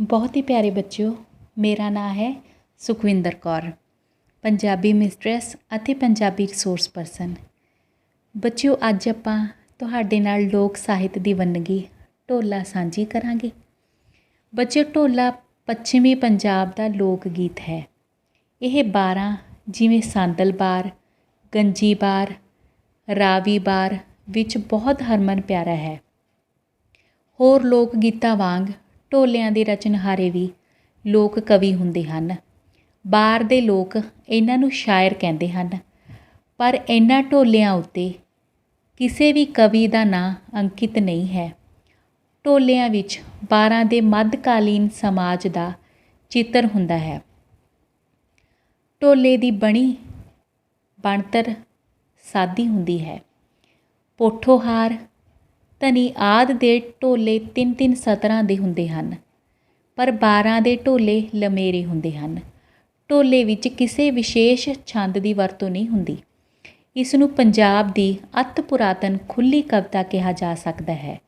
बहुत ही प्यारे बच्चों, मेरा नाम है सुखविंदर कौर, पंजाबी मिस्ट्रेस ਅਤੇ पंजाबी रिसोर्स परसन। ਬੱਚਿਓ ਅੱਜ ਆਪਾਂ ਤੁਹਾਡੇ ਨਾਲ ਲੋਕ ਸਾਹਿਤ ਦੀ ਵੰਨਗੀ ਢੋਲਾ ਸਾਂਝੀ ਕਰਾਂਗੇ। ਬੱਚਿਓ ਢੋਲਾ ਪੱਛਮੀ ਪੰਜਾਬ ਦਾ ਲੋਕ ਗੀਤ ਹੈ। ਇਹ 12 ਜਿਵੇਂ ਸੰਦਲਬਾਰ, ਗੰਜੀਬਾਰ, ਰਾਵੀਬਾਰ ਵਿੱਚ ਬਹੁਤ ਹਰਮਨ ਪਿਆਰਾ ਹੈ। ਹੋਰ ਲੋਕ ਗੀਤਾਂ ਵਾਂਗ ਢੋਲਿਆਂ ਦੇ ਰਚਨਹਾਰੇ ਵੀ ਲੋਕ ਕਵੀ ਹੁੰਦੇ ਹਨ। ਬਾਹਰ ਦੇ ਲੋਕ ਇਹਨਾਂ ਨੂੰ ਸ਼ਾਇਰ ਕਹਿੰਦੇ ਹਨ, ਪਰ ਇਹਨਾਂ ਢੋਲਿਆਂ ਉੱਤੇ ਕਿਸੇ ਵੀ ਕਵੀ ਦਾ ਨਾਂ ਅੰਕਿਤ ਨਹੀਂ ਹੈ। ਢੋਲਿਆਂ ਵਿੱਚ 12 ਦੇ ਮੱਧਕਾਲੀਨ ਸਮਾਜ ਦਾ ਚਿੱਤਰ ਹੁੰਦਾ ਹੈ। ਢੋਲੇ ਦੀ ਬਣਤਰ ਸਾਦੀ ਹੁੰਦੀ ਹੈ। ਪੋਠੋਹਾਰ, ਧਨੀ ਆਦਿ ਦੇ ਢੋਲੇ 3-3 ਸਤਰਾਂ ਦੇ ਹੁੰਦੇ ਹਨ, ਪਰ 12 ਦੇ ਢੋਲੇ ਲਮੇਰੇ ਹੁੰਦੇ ਹਨ। ਢੋਲੇ ਵਿੱਚ ਕਿਸੇ ਵਿਸ਼ੇਸ਼ ਛੰਦ ਦੀ ਵਰਤੋਂ ਨਹੀਂ ਹੁੰਦੀ। ਇਸ ਨੂੰ ਪੰਜਾਬ ਦੀ ਅਤਿ ਪੁਰਾਤਨ ਖੁੱਲ੍ਹੀ ਕਵਿਤਾ ਕਿਹਾ ਜਾ ਸਕਦਾ ਹੈ।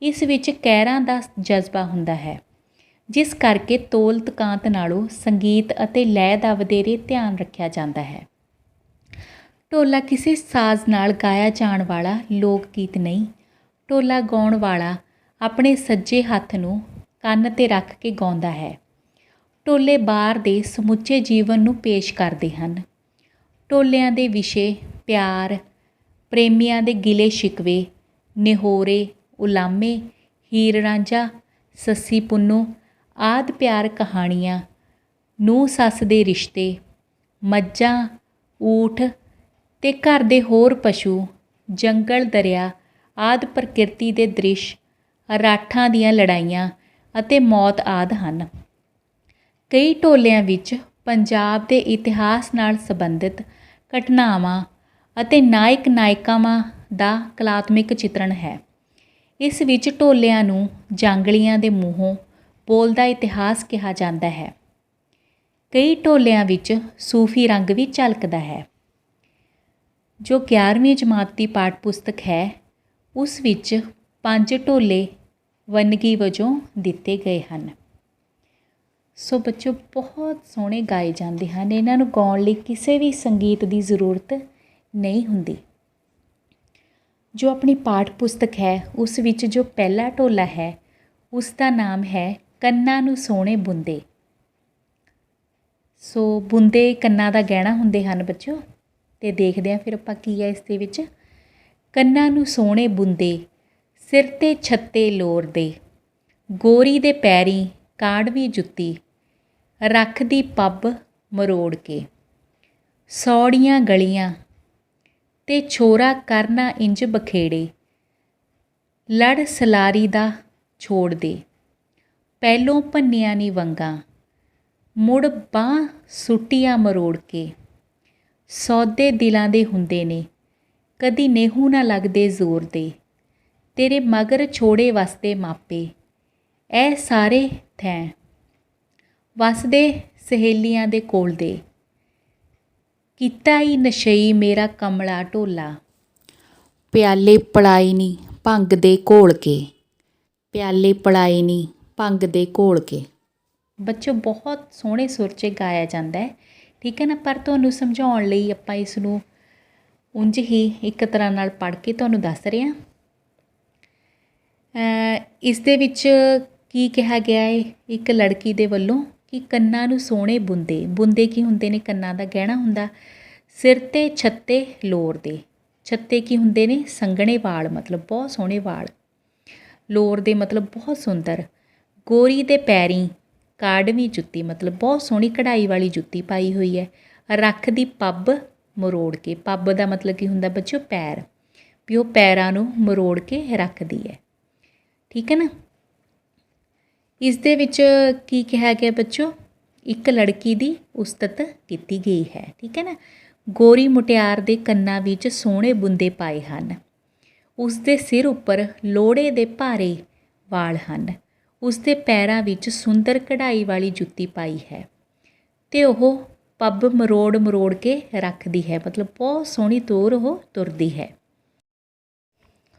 ਇਸ ਵਿੱਚ ਕਹਿਰਾਂ ਦਾ ਜਜ਼ਬਾ ਹੁੰਦਾ ਹੈ, ਜਿਸ ਕਰਕੇ ਤੋਲ ਤਕਾਂਤ ਨਾਲੋਂ ਸੰਗੀਤ ਅਤੇ ਲੈਅ ਦਾ ਵਧੇਰੇ ਧਿਆਨ ਰੱਖਿਆ ਜਾਂਦਾ ਹੈ। ਢੋਲਾ ਕਿਸੇ ਸਾਜ਼ ਨਾਲ ਗਾਇਆ ਜਾਣ ਵਾਲਾ ਲੋਕ ਗੀਤ ਨਹੀਂ। ਢੋਲਾ ਗਾਉਣ ਵਾਲਾ ਆਪਣੇ ਸੱਜੇ ਹੱਥ ਨੂੰ ਕੰਨ 'ਤੇ ਰੱਖ ਕੇ ਗਾਉਂਦਾ ਹੈ। ਢੋਲੇ ਬਾਹਰ ਦੇ ਸਮੁੱਚੇ ਜੀਵਨ ਨੂੰ ਪੇਸ਼ ਕਰਦੇ ਹਨ। ਢੋਲਿਆਂ ਦੇ ਵਿਸ਼ੇ ਪਿਆਰ, ਪ੍ਰੇਮੀਆਂ ਦੇ ਗਿਲੇ ਸ਼ਿਕਵੇ, ਨਿਹੋਰੇ, ਉਲਾਮੇ, ਹੀਰ ਰਾਂਝਾ, ਸੱਸੀ ਪੁੰਨੂ ਆਦਿ ਪਿਆਰ ਕਹਾਣੀਆਂ, ਨੂੰਹ ਸੱਸ ਦੇ ਰਿਸ਼ਤੇ, ਮੱਝਾਂ, ਊਠ ਅਤੇ ਘਰ ਦੇ ਹੋਰ ਪਸ਼ੂ, ਜੰਗਲ, ਦਰਿਆ ਆਦਿ ਪ੍ਰਕਿਰਤੀ ਦੇ ਦ੍ਰਿਸ਼, ਰਾਠਾਂ ਦੀਆਂ ਲੜਾਈਆਂ ਅਤੇ ਮੌਤ ਆਦਿ ਹਨ। ਕਈ ਢੋਲਿਆਂ ਵਿੱਚ ਪੰਜਾਬ ਦੇ ਇਤਿਹਾਸ ਨਾਲ ਸੰਬੰਧਿਤ ਘਟਨਾਵਾਂ ਅਤੇ ਨਾਇਕ ਨਾਇਕਾਵਾਂ ਦਾ ਕਲਾਤਮਿਕ ਚਿਤਰਣ ਹੈ। ਇਸ ਵਿੱਚ ਢੋਲਿਆਂ ਨੂੰ ਜਾਂਗਲੀਆਂ ਦੇ ਮੂੰਹੋਂ ਬੋਲਦਾ ਇਤਿਹਾਸ ਕਿਹਾ ਜਾਂਦਾ ਹੈ। ਕਈ ਢੋਲਿਆਂ ਵਿੱਚ ਸੂਫੀ ਰੰਗ ਵੀ ਝਲਕਦਾ ਹੈ। ਜੋ 11ਵੀਂ ਜਮਾਤ ਦੀ ਪਾਠ ਪੁਸਤਕ ਹੈ, ਉਸ ਵਿੱਚ 5 ਢੋਲੇ ਵੰਨਗੀ ਵਜੋਂ ਦਿੱਤੇ ਗਏ ਹਨ। ਸੋ ਬੱਚੋ ਬਹੁਤ ਸੋਹਣੇ ਗਾਏ ਜਾਂਦੇ ਹਨ। ਇਹਨਾਂ ਨੂੰ ਗਾਉਣ ਲਈ ਕਿਸੇ ਵੀ ਸੰਗੀਤ ਦੀ ਜ਼ਰੂਰਤ ਨਹੀਂ ਹੁੰਦੀ। ਜੋ ਆਪਣੀ ਪਾਠ ਪੁਸਤਕ ਹੈ, ਉਸ ਵਿੱਚ ਜੋ ਪਹਿਲਾ ਢੋਲਾ ਹੈ, ਉਸ ਦਾ ਨਾਮ ਹੈ ਕੰਨਾਂ ਨੂੰ ਸੋਹਣੇ ਬੁੰਦੇ। ਸੋ ਬੁੰਦੇ ਕੰਨਾਂ ਦਾ ਗਹਿਣਾ ਹੁੰਦੇ ਹਨ ਬੱਚੋ, ਅਤੇ ਦੇਖਦੇ ਹਾਂ ਫਿਰ ਆਪਾਂ ਕੀ ਹੈ ਇਸ ਦੇ ਵਿੱਚ। ਕੰਨਾਂ ਨੂੰ ਸੋਹਣੇ ਬੁੰਦੇ, ਸਿਰ 'ਤੇ ਛੱਤੇ ਲੋਰਦੇ, ਗੋਰੀ ਦੇ ਪੈਰੀਂ ਕਾੜਵੀ ਜੁੱਤੀ, ਰੱਖਦੀ ਪੱਬ ਮਰੋੜ ਕੇ, ਸੌੜੀਆਂ ਗਲੀਆਂ ਤੇ ਛੋਰਾ ਕਰਨਾ ਇੰਜ ਬਖੇੜੇ, ਲੜ ਸਲਾਰੀ ਦਾ ਛੋੜ ਦੇ, ਪਹਿਲੋਂ ਭੰਨੀਆਂ ਨੀ ਵੰਗਾਂ, ਮੁੜ ਬਾਂਹ ਸੁੱਟੀਆਂ ਮਰੋੜ ਕੇ, ਸੌਦੇ ਦਿਲਾਂ ਦੇ ਹੁੰਦੇ ਨੇ, ਕਦੀ ਨੇਹੂ ਨਾ ਲੱਗਦੇ ਜ਼ੋਰ ਦੇ, ਤੇਰੇ ਮਗਰ ਛੋੜੇ ਵਸਦੇ ਮਾਪੇ, ਇਹ ਸਾਰੇ ਥੈਂ ਵਸਦੇ ਸਹੇਲੀਆਂ ਦੇ ਕੋਲ ਦੇ, ਕੀਤਾ ਈ ਨਸ਼ਈ ਮੇਰਾ ਕਮਲਾ ਢੋਲਾ, ਪਿਆਲੇ ਪੜਾਈ ਨੀ ਭੰਗ ਦੇ ਘੋਲ ਕੇ, ਪਿਆਲੇ ਪੜਾਈ ਨੀ ਭੰਗ ਦੇ ਘੋਲ ਕੇ। ਬੱਚੋ ਬਹੁਤ ਸੋਹਣੇ ਸੁਰ 'ਚ ਗਾਇਆ ਜਾਂਦਾ ਹੈ, ਠੀਕ ਹੈ ਨਾ। ਪਰ ਤੁਹਾਨੂੰ ਸਮਝਾਉਣ ਲਈ ਆਪਾਂ ਇਸ ਨੂੰ ਉਂਝ ਹੀ ਇੱਕ ਤਰ੍ਹਾਂ ਨਾਲ ਪੜ੍ਹ ਕੇ ਤੁਹਾਨੂੰ ਦੱਸ ਰਹੇ ਹਾਂ। ਇਸ ਦੇ ਵਿੱਚ ਕੀ ਕਿਹਾ ਗਿਆ ਹੈ ਇੱਕ ਲੜਕੀ ਦੇ ਵੱਲੋਂ ਕਿ ਕੰਨਾਂ ਨੂੰ ਸੋਹਣੇ ਬੁੰਦੇ। ਬੁੰਦੇ ਕੀ ਹੁੰਦੇ ਨੇ? ਕੰਨਾਂ ਦਾ ਗਹਿਣਾ ਹੁੰਦਾ। ਸਿਰ 'ਤੇ ਛੱਤੇ ਲੋਰਦੇ, ਛੱਤੇ ਕੀ ਹੁੰਦੇ ਨੇ? ਸੰਘਣੇ ਵਾਲ, ਮਤਲਬ ਬਹੁਤ ਸੋਹਣੇ ਵਾਲ। ਲੋਰਦੇ ਮਤਲਬ ਬਹੁਤ ਸੁੰਦਰ। ਗੋਰੀ ਦੇ ਪੈਰੀਂ ਕਾੜਵੀਂ ਜੁੱਤੀ, ਮਤਲਬ ਬਹੁਤ ਸੋਹਣੀ ਕਢਾਈ ਵਾਲੀ ਜੁੱਤੀ ਪਾਈ ਹੋਈ ਹੈ। ਰੱਖਦੀ ਪੱਬ ਮਰੋੜ ਕੇ, ਪੱਬ ਦਾ ਮਤਲਬ ਕੀ ਹੁੰਦਾ ਬੱਚੋ? ਪੈਰ, ਵੀ ਉਹ ਪੈਰਾਂ ਨੂੰ ਮਰੋੜ ਕੇ ਰੱਖਦੀ ਹੈ, ਠੀਕ ਹੈ ਨਾ। ਇਸ ਦੇ ਵਿੱਚ ਕੀ ਕਿਹਾ ਗਿਆ ਬੱਚੋ? ਇੱਕ ਲੜਕੀ ਦੀ ਉਸਤਤ ਕੀਤੀ ਗਈ ਹੈ, ਠੀਕ ਹੈ ਨਾ। ਗੋਰੀ ਮੁਟਿਆਰ ਦੇ ਕੰਨਾਂ ਵਿੱਚ ਸੋਹਣੇ ਬੁੰਦੇ ਪਾਏ ਹਨ। ਉਸ ਦੇ ਸਿਰ ਉੱਪਰ ਲੋੜੇ ਦੇ ਭਾਰੇ ਵਾਲ ਹਨ। ਉਸ ਦੇ ਪੈਰਾਂ ਵਿੱਚ ਸੁੰਦਰ ਕਢਾਈ ਵਾਲੀ ਜੁੱਤੀ ਪਾਈ ਹੈ, ਅਤੇ ਉਹ ਪੱਬ ਮਰੋੜ ਕੇ ਰੱਖਦੀ ਹੈ, ਮਤਲਬ ਬਹੁਤ ਸੋਹਣੀ ਤੋਰ ਉਹ ਤੁਰਦੀ ਹੈ।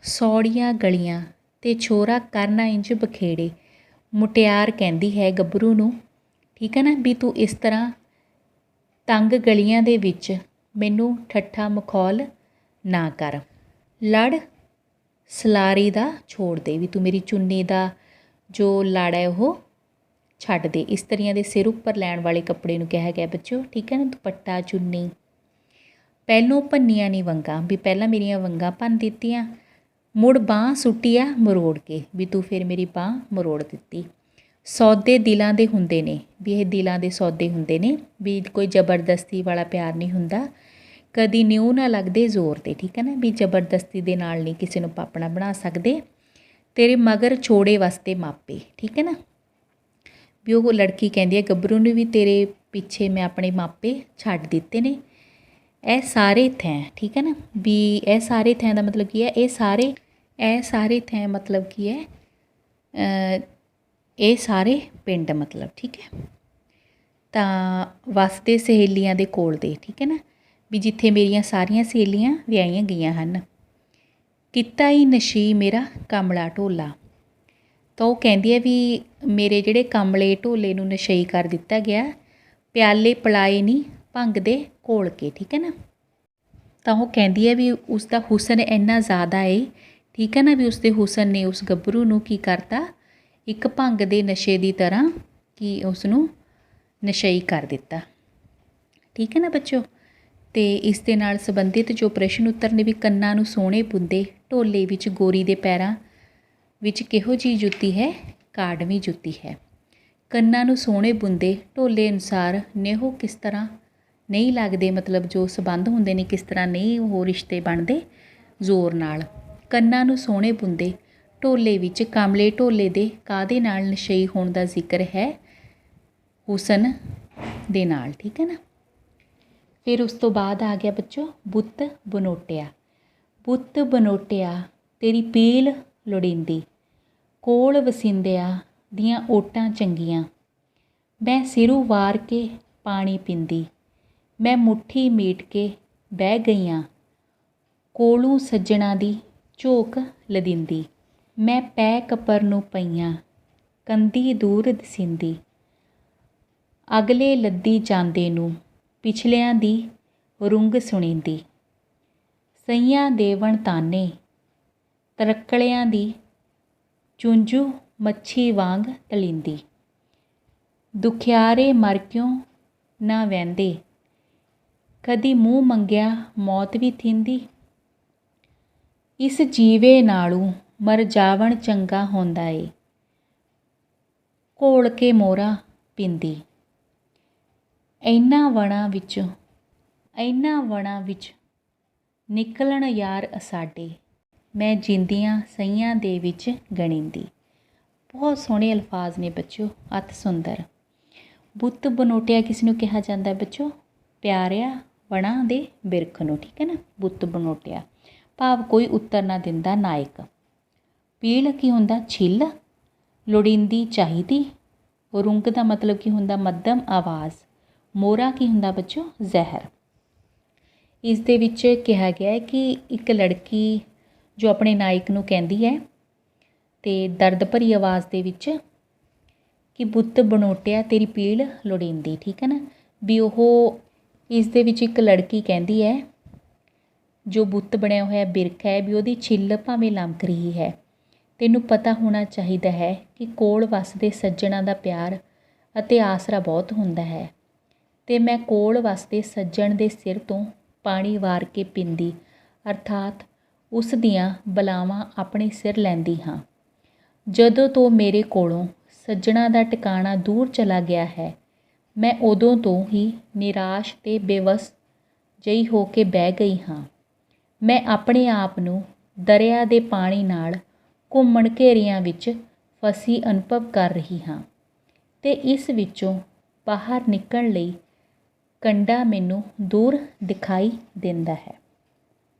ਸੌੜੀਆਂ ਗਲੀਆਂ ਤੇ ਛੋਰਾ ਕਰਨਾ ਇੰਝ ਬਖੇੜੇ, ਮੁਟਿਆਰ ਕਹਿੰਦੀ ਹੈ ਗੱਭਰੂ ਨੂੰ, ਠੀਕ ਹੈ ਨਾ, ਵੀ ਤੂੰ ਇਸ ਤਰ੍ਹਾਂ ਤੰਗ ਗਲੀਆਂ ਦੇ ਵਿੱਚ ਮੈਨੂੰ ਠੱਠਾ ਮਖੌਲ ਨਾ ਕਰ। ਲੜ ਸਲਾਰੀ ਦਾ ਛੋੜ ਦੇ, ਵੀ ਤੂੰ ਮੇਰੀ ਚੁੰਨੀ ਦਾ ਜੋ ਲੜ ਹੈ ਉਹ ਛੱਡ ਦੇ। ਇਸਤਰੀਆਂ ਦੇ ਸਿਰ ਉੱਪਰ ਲੈਣ ਵਾਲੇ ਕੱਪੜੇ ਨੂੰ ਕਿਹਾ ਗਿਆ ਬੱਚਿਓ, ਠੀਕ ਹੈ ਨਾ, ਦੁਪੱਟਾ ਚੁੰਨੀ। ਪਹਿਲੋਂ ਭੰਨੀਆਂ ਨਹੀਂ ਵੰਗਾਂ, ਵੀ ਪਹਿਲਾਂ ਮੇਰੀਆਂ ਵੰਗਾਂ ਭੰਨ ਦਿੱਤੀਆਂ, ਮੁੜ ਬਾਂਹ ਸੁੱਟੀ ਆ ਮਰੋੜ ਕੇ, ਵੀ ਤੂੰ ਫਿਰ ਮੇਰੀ ਬਾਂਹ ਮਰੋੜ ਦਿੱਤੀ। ਸੌਦੇ ਦਿਲਾਂ ਦੇ ਹੁੰਦੇ ਨੇ, ਵੀ ਇਹ ਦਿਲਾਂ ਦੇ ਸੌਦੇ ਹੁੰਦੇ ਨੇ, ਵੀ ਕੋਈ ਜ਼ਬਰਦਸਤੀ ਵਾਲਾ ਪਿਆਰ ਨਹੀਂ ਹੁੰਦਾ, ਕਦੀ ਨਿਊ ਨਾ ਲੱਗਦੇ ਜ਼ੋਰ 'ਤੇ, ਠੀਕ ਹੈ ਨਾ, ਵੀ ਜ਼ਬਰਦਸਤੀ ਦੇ ਨਾਲ ਨਹੀਂ ਕਿਸੇ ਨੂੰ ਆਪਣਾ ਬਣਾ ਸਕਦੇ। ਤੇਰੇ ਮਗਰ ਛੋੜੇ ਵਾਸਤੇ ਮਾਪੇ, ਠੀਕ ਹੈ ਨਾ, ਵੀ ਉਹ ਲੜਕੀ ਕਹਿੰਦੀ ਹੈ ਗੱਭਰੂ ਨੂੰ ਵੀ ਤੇਰੇ ਪਿੱਛੇ ਮੈਂ ਆਪਣੇ ਮਾਪੇ ਛੱਡ ਦਿੱਤੇ ਨੇ। ਇਹ ਸਾਰੇ ਥੈਂ, ਠੀਕ ਹੈ ਨਾ, ਵੀ ਇਹ ਸਾਰੇ ਥੈਂ ਦਾ ਮਤਲਬ ਕੀ ਹੈ, ਇਹ ਸਾਰੇ ਥੈਂ ਮਤਲਬ ਕੀ ਹੈ, ਇਹ ਸਾਰੇ ਪਿੰਡ ਮਤਲਬ, ਠੀਕ ਹੈ। ਤਾਂ ਵਸਦੇ ਸਹੇਲੀਆਂ ਦੇ ਕੋਲ ਦੇ, ਠੀਕ ਹੈ ਨਾ, ਵੀ ਜਿੱਥੇ ਮੇਰੀਆਂ ਸਾਰੀਆਂ ਸਹੇਲੀਆਂ ਵਿਆਹੀਆਂ ਗਈਆਂ ਹਨ। ਕੀਤਾ ਹੀ ਨਸ਼ੀ ਮੇਰਾ ਕਮਲਾ ਢੋਲਾ, ਤਾਂ ਉਹ ਕਹਿੰਦੀ ਹੈ ਵੀ ਮੇਰੇ ਜਿਹੜੇ ਕਮਲੇ ਢੋਲੇ ਨੂੰ ਨਸ਼ਈ ਕਰ ਦਿੱਤਾ ਗਿਆ, ਪਿਆਲੇ ਪਲਾਏ ਨਹੀਂ ਭੰਗ ਦੇ ਘੋਲ ਕੇ, ਠੀਕ ਹੈ ਨਾ। ਤਾਂ ਉਹ ਕਹਿੰਦੀ ਹੈ ਵੀ ਉਸ ਦਾ ਹੁਸਨ ਇੰਨਾ ਜ਼ਿਆਦਾ ਏ, ਠੀਕ ਹੈ ਨਾ, ਵੀ ਉਸਦੇ ਹੁਸਨ ਨੇ ਉਸ ਗੱਭਰੂ ਨੂੰ ਕੀ ਕਰਤਾ, ਇੱਕ ਭੰਗ ਦੇ ਨਸ਼ੇ ਦੀ ਤਰ੍ਹਾਂ ਕਿ ਉਸ ਨੂੰ ਨਸ਼ਈ ਕਰ ਦਿੱਤਾ, ਠੀਕ ਹੈ ਨਾ ਬੱਚਿਓ। ਅਤੇ ਇਸ ਦੇ ਨਾਲ ਸੰਬੰਧਿਤ ਜੋ ਪ੍ਰਸ਼ਨ ਉੱਤਰ ਨੇ, ਵੀ ਕੰਨਾਂ ਨੂੰ ਸੋਹਣੇ ਬੁੰਦੇ ਢੋਲੇ ਵਿੱਚ ਗੋਰੀ ਦੇ ਪੈਰਾਂ ਵਿੱਚ ਕਿਹੋ ਜਿਹੀ ਜੁੱਤੀ ਹੈ, ਕਾਢਵੀਂ ਜੁੱਤੀ ਹੈ। ਕੰਨਾਂ ਨੂੰ ਸੋਹਣੇ ਬੁੰਦੇ ਢੋਲੇ ਅਨੁਸਾਰ ਨੇਹੋ ਕਿਸ ਤਰ੍ਹਾਂ ਨਹੀਂ ਲੱਗਦੇ, ਮਤਲਬ ਜੋ ਸੰਬੰਧ ਹੁੰਦੇ ਨੇ ਕਿਸ ਤਰ੍ਹਾਂ ਨਹੀਂ ਉਹ ਰਿਸ਼ਤੇ ਬਣਦੇ ਜ਼ੋਰ ਨਾਲ। ਕੰਨਾਂ ਨੂੰ ਸੋਹਣੇ ਬੁੰਦੇ ਢੋਲੇ ਵਿੱਚ ਕਮਲੇ ਢੋਲੇ ਦੇ ਕਾਹਦੇ ਨਾਲ ਨਸ਼ਈ ਹੋਣ ਦਾ ਜ਼ਿਕਰ ਹੈ, ਹੁਸਨ ਦੇ ਨਾਲ, ਠੀਕ ਹੈ ਨਾ। ਫਿਰ ਉਸ ਤੋਂ ਬਾਅਦ ਆ ਗਿਆ ਬੱਚੋ ਬੁੱਤ ਬਨੋਟਿਆ। ਬੁੱਤ ਬਨੋਟਿਆ ਤੇਰੀ ਪੀਲ ਲੋੜੀਂਦੀ, ਕੋਲ ਵਸਿੰਦਿਆਂ ਦੀਆਂ ਓਟਾਂ ਚੰਗੀਆਂ। ਮੈਂ ਸਿਰੂ ਵਾਰ ਕੇ ਪਾਣੀ ਪੀਂਦੀ, ਮੈਂ ਮੁੱਠੀ ਮੀਟ ਕੇ ਬਹਿ ਗਈਆਂ, ਕੋਲੋਂ ਸੱਜਣਾ ਦੀ ਝੋਕ ਲਦਿੰਦੀ। ਮੈਂ ਪੈ ਕਪਰ ਨੂੰ ਪਈਆਂ, ਕੰਦੀ ਦੂਰ ਦਸਿੰਦੀ। ਅਗਲੇ ਲੱਦੀ ਜਾਂਦੇ ਨੂੰ ਪਿਛਲਿਆਂ ਦੀ ਰੁੰਗ ਸੁਣੀਂਦੀ। ਸਈਆਂ ਦੇਵਣ ਤਾਨੇ ਤਰਕਲਿਆਂ ਦੀ ਚੁੰਝੂ ਮੱਛੀ ਵਾਂਗ ਤਲੀਂਦੀ। ਦੁਖਿਆਰੇ ਮਰ ਕਿਉਂ ਨਾ ਵਹਿੰਦੇ, ਕਦੀ ਮੂੰਹ ਮੰਗਿਆ ਮੌਤ ਵੀ ਥੀਂਦੀ। ਇਸ ਜੀਵੇ ਨਾਲੋਂ ਮਰ ਜਾਵਣ ਚੰਗਾ ਹੁੰਦਾ ਏ, ਘੋਲ ਕੇ ਮੋਹਰਾ ਪੀਂਦੀ। ਇਹਨਾਂ ਵਣਾਂ ਵਿੱਚ ਨਿਕਲਣ ਯਾਰ ਅਸਾਡੇ, ਮੈਂ ਜਿੰਦੀਆਂ ਸਈਆਂ ਦੇ ਵਿੱਚ ਗਣੀਂਦੀ। ਬਹੁਤ ਸੋਹਣੇ ਅਲਫਾਜ਼ ਨੇ ਬੱਚਿਓ, ਅਤਿ ਸੁੰਦਰ। ਬੁੱਤ ਬਨੋਟਿਆ ਕਿਸ ਨੂੰ ਕਿਹਾ ਜਾਂਦਾ ਬੱਚਿਓ, ਪਿਆਰਿਆ ਵਣਾਂ ਦੇ ਬਿਰਖ ਨੂੰ, ਠੀਕ ਹੈ ਨਾ, ਬੁੱਤ ਬਨੋਟਿਆ ਭਾਵ ਕੋਈ ਉੱਤਰ ਨਾ ਦਿੰਦਾ ਨਾਇਕ। ਪੀਲ ਕੀ ਹੁੰਦਾ, ਛਿੱਲ। ਲੋੜੀਂਦੀ ਚਾਹੀਦੀ। ਰੁੰਗ ਦਾ ਮਤਲਬ ਕੀ ਹੁੰਦਾ, ਮੱਧਮ ਆਵਾਜ਼। ਮੋਹਰਾ ਕੀ ਹੁੰਦਾ ਬੱਚਿਓ, ਜ਼ਹਿਰ। ਇਸ ਦੇ ਵਿੱਚ ਕਿਹਾ ਗਿਆ ਹੈ ਕਿ ਇੱਕ ਲੜਕੀ ਜੋ ਆਪਣੇ ਨਾਇਕ ਨੂੰ ਕਹਿੰਦੀ ਹੈ ਅਤੇ ਦਰਦ ਭਰੀ ਆਵਾਜ਼ ਦੇ ਵਿੱਚ ਕਿ ਬੁੱਤ ਬਨੋਟਿਆ ਤੇਰੀ ਪੀਲ ਲੋੜੀਂਦੀ, ਠੀਕ ਹੈ ਨਾ, ਵੀ ਉਹ ਇਸ ਦੇ ਵਿੱਚ ਇੱਕ ਲੜਕੀ ਕਹਿੰਦੀ ਹੈ ਜੋ ਬੁੱਤ ਬਣਿਆ ਹੋਇਆ ਬਿਰਖ ਹੈ, ਵੀ ਉਹਦੀ ਛਿੱਲ ਭਾਵੇਂ ਲਮਕ ਰਹੀ ਹੈ, ਤੈਨੂੰ ਪਤਾ ਹੋਣਾ ਚਾਹੀਦਾ ਹੈ ਕਿ ਕੋਲ ਵਸਦੇ ਸੱਜਣਾ ਦਾ ਪਿਆਰ ਅਤੇ ਆਸਰਾ ਬਹੁਤ ਹੁੰਦਾ ਹੈ, ਅਤੇ ਮੈਂ ਕੋਲ ਵਸਦੇ ਸੱਜਣ ਦੇ ਸਿਰ ਤੋਂ ਪਾਣੀ ਵਾਰ ਕੇ ਪੀਂਦੀ, ਅਰਥਾਤ ਉਸ ਦੀਆਂ ਬਲਾਵਾਂ ਆਪਣੇ ਸਿਰ ਲੈਂਦੀ ਹਾਂ। ਜਦੋਂ ਤੋਂ ਮੇਰੇ ਕੋਲੋਂ ਸੱਜਣਾ ਦਾ ਟਿਕਾਣਾ ਦੂਰ ਚਲਾ ਗਿਆ ਹੈ, ਮੈਂ ਉਦੋਂ ਤੋਂ ਹੀ ਨਿਰਾਸ਼ ਅਤੇ ਬੇਵੱਸ ਜਿਹੀ ਹੋ ਕੇ ਬਹਿ ਗਈ ਹਾਂ। ਮੈਂ ਆਪਣੇ ਆਪ ਨੂੰ ਦਰਿਆ ਦੇ ਪਾਣੀ ਨਾਲ ਘੁੰਮਣ ਘੇਰੀਆਂ ਵਿੱਚ ਫਸੀ ਅਨੁਭਵ ਕਰ ਰਹੀ ਹਾਂ, ਅਤੇ ਇਸ ਵਿੱਚੋਂ ਬਾਹਰ ਨਿਕਲਣ ਲਈ ਕੰਢਾ ਮੈਨੂੰ ਦੂਰ ਦਿਖਾਈ ਦਿੰਦਾ ਹੈ।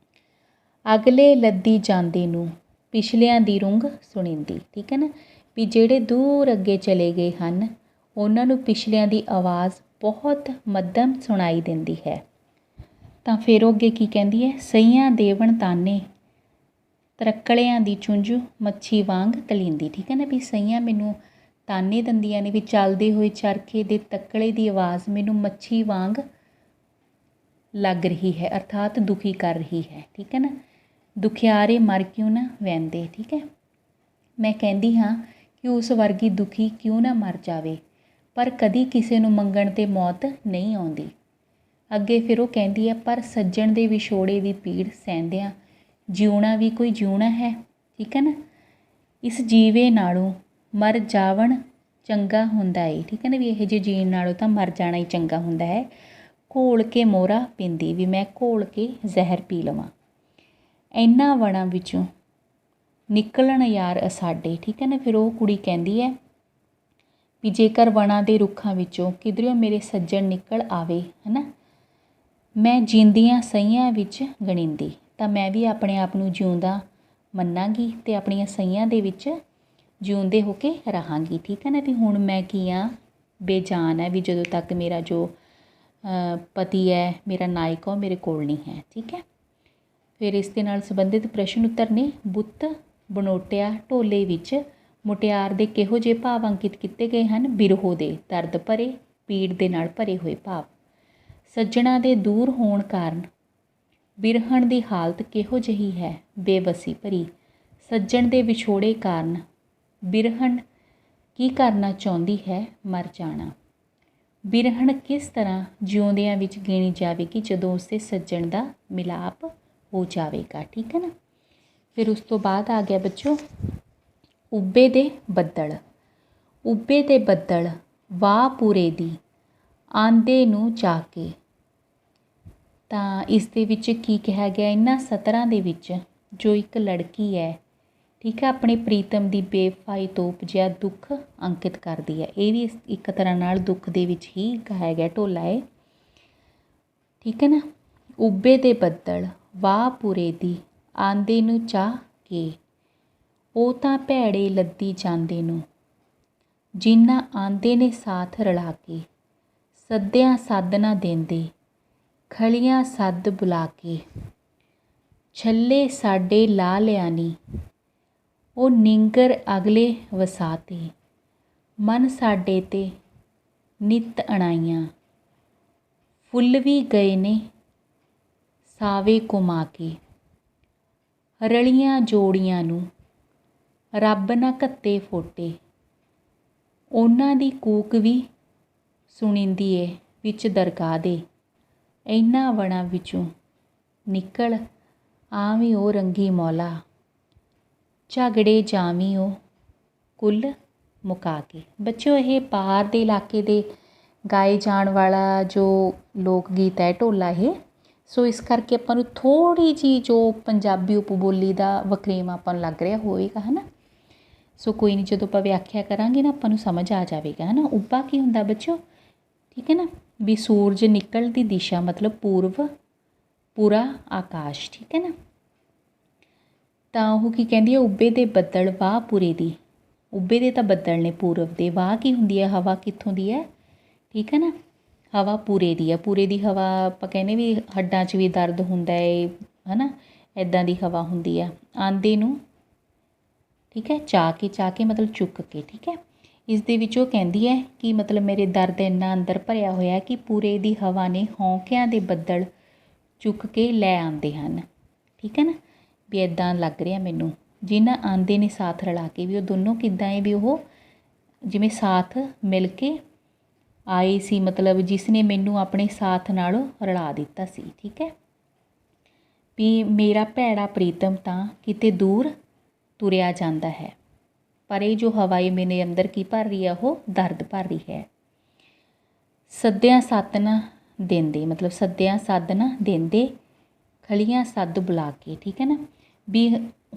ਅਗਲੇ ਲੱਦੀ ਜਾਂਦੇ ਨੂੰ ਪਿਛਲਿਆਂ ਦੀ ਰੁੰਗ ਸੁਣੀਂਦੀ, ਠੀਕ ਹੈ ਨਾ, ਵੀ ਜਿਹੜੇ ਦੂਰ ਅੱਗੇ ਚਲੇ ਗਏ ਹਨ ਉਹਨਾਂ ਨੂੰ ਪਿਛਲਿਆਂ ਦੀ ਆਵਾਜ਼ ਬਹੁਤ ਮੱਧਮ ਸੁਣਾਈ ਦਿੰਦੀ ਹੈ। ਤਾਂ ਫਿਰ ਉਹ ਅੱਗੇ ਕੀ ਕਹਿੰਦੀ ਹੈ, ਸਈਆਂ ਦੇਵਣ ਤਾਨੇ ਤਰਕਲਿਆਂ ਦੀ ਚੁੰਝੂ ਮੱਛੀ ਵਾਂਗ ਤਲੀਂਦੀ, ਠੀਕ ਹੈ ਨਾ, ਵੀ ਸਈਆਂ ਮੈਨੂੰ ਤਾਨੇ ਦਿੰਦੀਆਂ ਨੇ ਵੀ ਚੱਲਦੇ ਹੋਏ ਚਰਖੇ ਦੇ ਤੱਕਲੇ ਦੀ ਆਵਾਜ਼ ਮੈਨੂੰ ਮੱਛੀ ਵਾਂਗ ਲੱਗ ਰਹੀ ਹੈ, ਅਰਥਾਤ ਦੁਖੀ ਕਰ ਰਹੀ ਹੈ। ਠੀਕ ਹੈ ਨਾ। ਦੁਖਿਆਰੇ ਮਰ ਕਿਉਂ ਨਾ ਵਹਿੰਦੇ। ਠੀਕ ਹੈ। ਮੈਂ ਕਹਿੰਦੀ ਹਾਂ ਕਿ ਉਸ ਵਰਗੀ ਦੁਖੀ ਕਿਉਂ ਨਾ ਮਰ ਜਾਵੇ, ਪਰ ਕਦੀ ਕਿਸੇ ਨੂੰ ਮੰਗਣ 'ਤੇ ਮੌਤ ਨਹੀਂ ਆਉਂਦੀ। ਅੱਗੇ ਫਿਰ ਉਹ ਕਹਿੰਦੀ ਹੈ, ਪਰ ਸੱਜਣ ਦੇ ਵਿਛੋੜੇ ਦੀ ਪੀੜ ਸਹਿੰਦਿਆਂ ਜਿਉਣਾ ਵੀ ਕੋਈ ਜਿਉਣਾ ਹੈ। ਠੀਕ ਹੈ ਨਾ। ਇਸ ਜੀਵੇ ਨਾਲੋਂ ਮਰ ਜਾਵਣ ਚੰਗਾ ਹੁੰਦਾ ਏ। ਠੀਕ ਹੈ ਨਾ। ਵੀ ਇਹੋ ਜਿਹੇ ਜੀਣ ਨਾਲੋਂ ਤਾਂ ਮਰ ਜਾਣਾ ਹੀ ਚੰਗਾ ਹੁੰਦਾ ਹੈ। ਘੋਲ ਕੇ ਮੋਹਰਾ ਪੀਂਦੀ, ਵੀ ਮੈਂ ਘੋਲ ਕੇ ਜ਼ਹਿਰ ਪੀ ਲਵਾਂ। ਇਹਨਾਂ ਵਣਾਂ ਵਿੱਚੋਂ ਨਿਕਲਣ ਯਾਰ ਅਸਾਡੇ। ਠੀਕ ਹੈ ਨਾ। ਫਿਰ ਉਹ ਕੁੜੀ ਕਹਿੰਦੀ ਹੈ ਵੀ ਜੇਕਰ ਵਣਾਂ ਦੇ ਰੁੱਖਾਂ ਵਿੱਚੋਂ ਕਿਧਰਿਓਂ ਮੇਰੇ ਸੱਜਣ ਨਿਕਲ ਆਵੇ, ਹੈ ਨਾ, ਮੈਂ ਜਿਉਂਦਿਆਂ ਸਹੀਆਂ ਵਿੱਚ ਗਣੀਂਦੀ, ਤਾਂ ਮੈਂ ਵੀ ਆਪਣੇ ਆਪ ਨੂੰ ਜਿਉਂਦਾ ਮੰਨਾਂਗੀ ਅਤੇ ਆਪਣੀਆਂ ਸਹੀਆਂ ਦੇ ਵਿੱਚ ਜਿਉਂਦੇ ਹੋ ਕੇ ਰਹਾਂਗੀ। ਠੀਕ ਹੈ ਨਾ। ਵੀ ਹੁਣ ਮੈਂ ਕੀ ਹਾਂ, ਬੇਜਾਨ ਹੈ, ਵੀ ਜਦੋਂ ਤੱਕ ਮੇਰਾ ਜੋ ਪਤੀ ਹੈ, ਮੇਰਾ ਨਾਇਕ, ਉਹ ਮੇਰੇ ਕੋਲ ਨਹੀਂ ਹੈ। ਠੀਕ ਹੈ। ਫਿਰ ਇਸ ਦੇ ਨਾਲ ਸੰਬੰਧਿਤ ਪ੍ਰਸ਼ਨ ਉੱਤਰ ਨੇ। ਬੁੱਤ ਬਨੋਟਿਆ ਢੋਲੇ ਵਿੱਚ ਮੁਟਿਆਰ ਦੇ ਕਿਹੋ ਜਿਹੇ ਭਾਵ ਅੰਕਿਤ ਕੀਤੇ ਗਏ ਹਨ? ਬਿਰਹੋ ਦੇ, ਦਰਦ ਭਰੇ, ਪੀੜ ਦੇ ਨਾਲ ਭਰੇ ਹੋਏ ਭਾਵ। ਸੱਜਣਾ ਦੇ ਦੂਰ ਹੋਣ ਕਾਰਨ ਬਿਰਹਣ ਦੀ ਹਾਲਤ ਕਿਹੋ ਜਿਹੀ ਹੈ? ਬੇਵਸੀ ਭਰੀ। ਸੱਜਣ ਦੇ ਵਿਛੋੜੇ ਕਾਰਨ ਬਿਰਹਣ ਕੀ ਕਰਨਾ ਚਾਹੁੰਦੀ ਹੈ? ਮਰ ਜਾਣਾ। ਬਿਰਹਣ ਕਿਸ ਤਰ੍ਹਾਂ ਜਿਉਂਦਿਆਂ ਵਿੱਚ ਗਿਣੀ ਜਾਵੇਗੀ ਜਦੋਂ ਉਸਦੇ ਸੱਜਣ ਦਾ ਮਿਲਾਪ ਹੋ ਜਾਵੇਗਾ। ਠੀਕ ਹੈ ਨਾ। ਫਿਰ ਉਸ ਤੋਂ ਬਾਅਦ ਆ ਗਿਆ ਬੱਚੋ ਉੱਭੇ ਦੇ ਬੱਦਲ। ਉੱਭੇ ਦੇ ਬੱਦਲ ਵਾਹ ਪੂਰੇ ਦੀ ਆਂਦੇ ਨੂੰ ਜਾ ਕੇ। ਤਾਂ ਇਸ ਦੇ ਵਿੱਚ ਕੀ ਕਿਹਾ ਗਿਆ? ਇਹਨਾਂ ਸਤਰਾਂ ਦੇ ਵਿੱਚ ਜੋ ਇੱਕ ਲੜਕੀ ਹੈ, ਠੀਕ ਹੈ, ਆਪਣੇ ਪ੍ਰੀਤਮ ਦੀ ਬੇਵਫਾਈ ਤੋਂ ਉਪਜਿਆ ਦੁੱਖ ਅੰਕਿਤ ਕਰਦੀ ਹੈ। ਇਹ ਵੀ ਇੱਕ ਤਰ੍ਹਾਂ ਨਾਲ ਦੁੱਖ ਦੇ ਵਿੱਚ ਹੀ ਗਾਇਆ ਗਿਆ ਢੋਲਾ ਹੈ। ਠੀਕ ਹੈ ਨਾ। ਉੱਭੇ ਦੇ ਬੱਦਲ ਵਾਹ ਪੂਰੇ ਦੀ ਆਂਦੇ ਨੂੰ ਚਾਹ ਕੇ, ਉਹ ਤਾਂ ਭੈੜੇ ਲੱਦੀ ਜਾਂਦੇ ਨੂੰ, ਜਿਨ੍ਹਾਂ ਆਂਦੇ ਨੇ ਸਾਥ ਰਲਾ ਕੇ। ਸੱਦਿਆਂ ਸੱਦ ਨਾ ਦਿੰਦੇ, ਖਲੀਆਂ ਸੱਦ ਬੁਲਾ ਕੇ। ਛੱਲੇ ਸਾਡੇ ਲਾ ਲਿਆ ਨੀ, ਉਹ ਨਿੰਗਰ ਅਗਲੇ ਵਸਾਤੇ। ਮਨ ਸਾਡੇ 'ਤੇ ਨਿੱਤ ਅਣਾਈਆਂ, ਫੁੱਲ ਵੀ ਗਏ ਨੇ ਸਾਵੇ ਘੁਮਾ ਕੇ। ਰਲੀਆਂ ਜੋੜੀਆਂ ਨੂੰ ਰੱਬ ਨਾ ਘੱਤੇ ਫੋਟੇ, ਉਹਨਾਂ ਦੀ ਕੂਕ ਵੀ ਸੁਣੀਂਦੀ ਏ ਵਿੱਚ ਦਰਗਾਹ ਦੇ। ਇਹਨਾਂ ਵਣਾਂ ਵਿੱਚੋਂ ਨਿਕਲ ਆਵੀਂ ਉਹ ਰੰਗੀ ਮੌਲਾ, ਝਗੜੇ ਜਾਵੀਂ ਉਹ ਕੁੱਲ ਮੁਕਾ ਕੇ। ਬੱਚਿਓ ਇਹ ਬਾਹਰ ਦੇ ਇਲਾਕੇ ਦੇ ਗਾਏ ਜਾਣ ਵਾਲਾ ਜੋ ਲੋਕ ਗੀਤ ਹੈ ਢੋਲਾ ਇਹ। ਸੋ ਇਸ ਕਰਕੇ ਆਪਾਂ ਨੂੰ ਥੋੜ੍ਹੀ ਜਿਹੀ ਜੋ ਪੰਜਾਬੀ ਉਪਬੋਲੀ ਦਾ ਵਖਰੇਵਾਂ ਆਪਾਂ ਨੂੰ ਲੱਗ ਰਿਹਾ ਹੋਵੇਗਾ, ਹੈ ਨਾ। ਸੋ ਕੋਈ ਨਹੀਂ, ਜਦੋਂ ਆਪਾਂ ਵਿਆਖਿਆ ਕਰਾਂਗੇ ਨਾ ਆਪਾਂ ਨੂੰ ਸਮਝ ਆ ਜਾਵੇਗਾ, ਹੈ ਨਾ। ਉੱਭਾ ਕੀ ਹੁੰਦਾ ਬੱਚਿਓ? ਠੀਕ ਹੈ ਨਾ। ਵੀ ਸੂਰਜ ਨਿਕਲਣ ਦੀ ਦਿਸ਼ਾ ਮਤਲਬ ਪੂਰਬ, ਪੂਰਾ ਆਕਾਸ਼। ਠੀਕ ਹੈ ਨਾ। ਤਾਂ ਉਹ ਕੀ ਕਹਿੰਦੀ ਹੈ? ਉੱਭੇ ਦੇ ਬੱਦਲ ਵਾਹ ਪੂਰੇ ਦੀ। ਉੱਭੇ ਦੇ ਤਾਂ ਬੱਦਲ ਨੇ ਪੂਰਬ ਦੇ। ਵਾਹ ਕੀ ਹੁੰਦੀ ਹੈ? ਹਵਾ ਕਿੱਥੋਂ ਦੀ ਹੈ? ਠੀਕ ਹੈ ਨਾ। ਹਵਾ ਪੂਰੇ ਦੀ ਹੈ। ਪੂਰੇ ਦੀ ਹਵਾ ਆਪਾਂ ਕਹਿੰਦੇ ਵੀ ਹੱਡਾਂ 'ਚ ਵੀ ਦਰਦ ਹੁੰਦਾ ਹੈ, ਹੈ ਨਾ, ਇੱਦਾਂ ਦੀ ਹਵਾ ਹੁੰਦੀ ਹੈ। ਆਂਦੇ ਨੂੰ, ਠੀਕ ਹੈ, ਚਾਹ ਕੇ ਮਤਲਬ ਚੁੱਕ ਕੇ। ਠੀਕ ਹੈ। ਇਸ ਦੇ ਵਿੱਚ ਉਹ ਕਹਿੰਦੀ ਹੈ ਕਿ ਮਤਲਬ ਮੇਰੇ ਦਰਦ ਇੰਨਾ ਅੰਦਰ ਭਰਿਆ ਹੋਇਆ ਕਿ ਪੂਰੇ ਦੀ ਹਵਾ ਨੇ ਹੌਂਕਿਆਂ ਦੇ ਬੱਦਲ ਚੁੱਕ ਕੇ ਲੈ ਆਉਂਦੇ ਹਨ। ਠੀਕ ਹੈ ਨਾ। ਵੀ ਇੱਦਾਂ ਲੱਗ ਰਿਹਾ ਮੈਨੂੰ, ਜਿਨ੍ਹਾਂ ਆਂਦੇ ਨੇ ਸਾਥ ਰਲਾ ਕੇ। ਵੀ ਉਹ ਦੋਨੋਂ ਕਿੱਦਾਂ ਹੈ? ਵੀ ਉਹ ਜਿਵੇਂ ਸਾਥ ਮਿਲ ਕੇ ਆਏ ਸੀ, ਮਤਲਬ ਜਿਸ ਨੇ ਮੈਨੂੰ ਆਪਣੇ ਸਾਥ ਨਾਲ ਰਲਾ ਦਿੱਤਾ ਸੀ। ਠੀਕ ਹੈ। ਵੀ ਮੇਰਾ ਭੈੜਾ ਪ੍ਰੀਤਮ ਤਾਂ ਕਿਤੇ ਦੂਰ ਤੁਰਿਆ ਜਾਂਦਾ ਹੈ, ਪਰ ਇਹ ਜੋ ਹਵਾ ਹੈ ਮੇਰੇ ਅੰਦਰ ਕੀ ਭਰ ਰਹੀ ਹੈ? ਉਹ ਦਰਦ ਭਰ ਰਹੀ ਹੈ। ਸੱਦਿਆਂ ਸੱਤ ਨਾ ਦਿੰਦੇ, ਮਤਲਬ ਸੱਦਿਆਂ ਸੱਦ ਨਾ ਦਿੰਦੇ, ਖਲੀਆਂ ਸੱਦ ਬੁਲਾ ਕੇ। ਠੀਕ ਹੈ ਨਾ। ਵੀ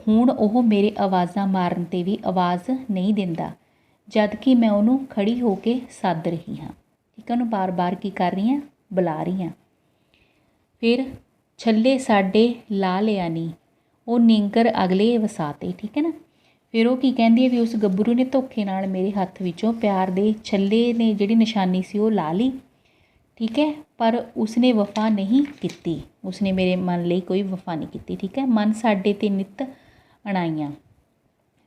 ਹੁਣ ਉਹ ਮੇਰੇ ਆਵਾਜ਼ਾਂ ਮਾਰਨ 'ਤੇ ਵੀ ਆਵਾਜ਼ ਨਹੀਂ ਦਿੰਦਾ, ਜਦ ਕਿ ਮੈਂ ਉਹਨੂੰ ਖੜੀ ਹੋ ਕੇ ਸੱਦ ਰਹੀ ਹਾਂ। ਠੀਕ ਹੈ। ਉਹਨੂੰ ਬਾਰ-ਬਾਰ ਕੀ ਕਰ ਰਹੀ ਹਾਂ? ਬੁਲਾ ਰਹੀ ਹਾਂ। ਫਿਰ ਛੱਲੇ ਸਾਡੇ ਲਾ ਲਿਆ ਨੀ, ਉਹ ਨਿੰਗਰ ਅਗਲੇ ਵਸਾਤੇ। ਠੀਕ ਹੈ ਨਾ। ਫਿਰ ਉਹ ਕੀ ਕਹਿੰਦੀ ਹੈ? ਵੀ ਉਸ ਗੱਭਰੂ ਨੇ ਧੋਖੇ ਨਾਲ ਮੇਰੇ ਹੱਥ ਵਿੱਚੋਂ ਪਿਆਰ ਦੇ ਛੱਲੇ ਨੇ ਜਿਹੜੀ ਨਿਸ਼ਾਨੀ ਸੀ ਉਹ ਲਾ ਲਈ। ਠੀਕ ਹੈ। ਪਰ ਉਸਨੇ ਵਫਾ ਨਹੀਂ ਕੀਤੀ, ਉਸਨੇ ਮੇਰੇ ਮਨ ਲਈ ਕੋਈ ਵਫਾ ਨਹੀਂ ਕੀਤੀ। ਠੀਕ ਹੈ। ਮਨ ਸਾਡੇ 'ਤੇ ਨਿੱਤ ਅਣਾਈਆਂ।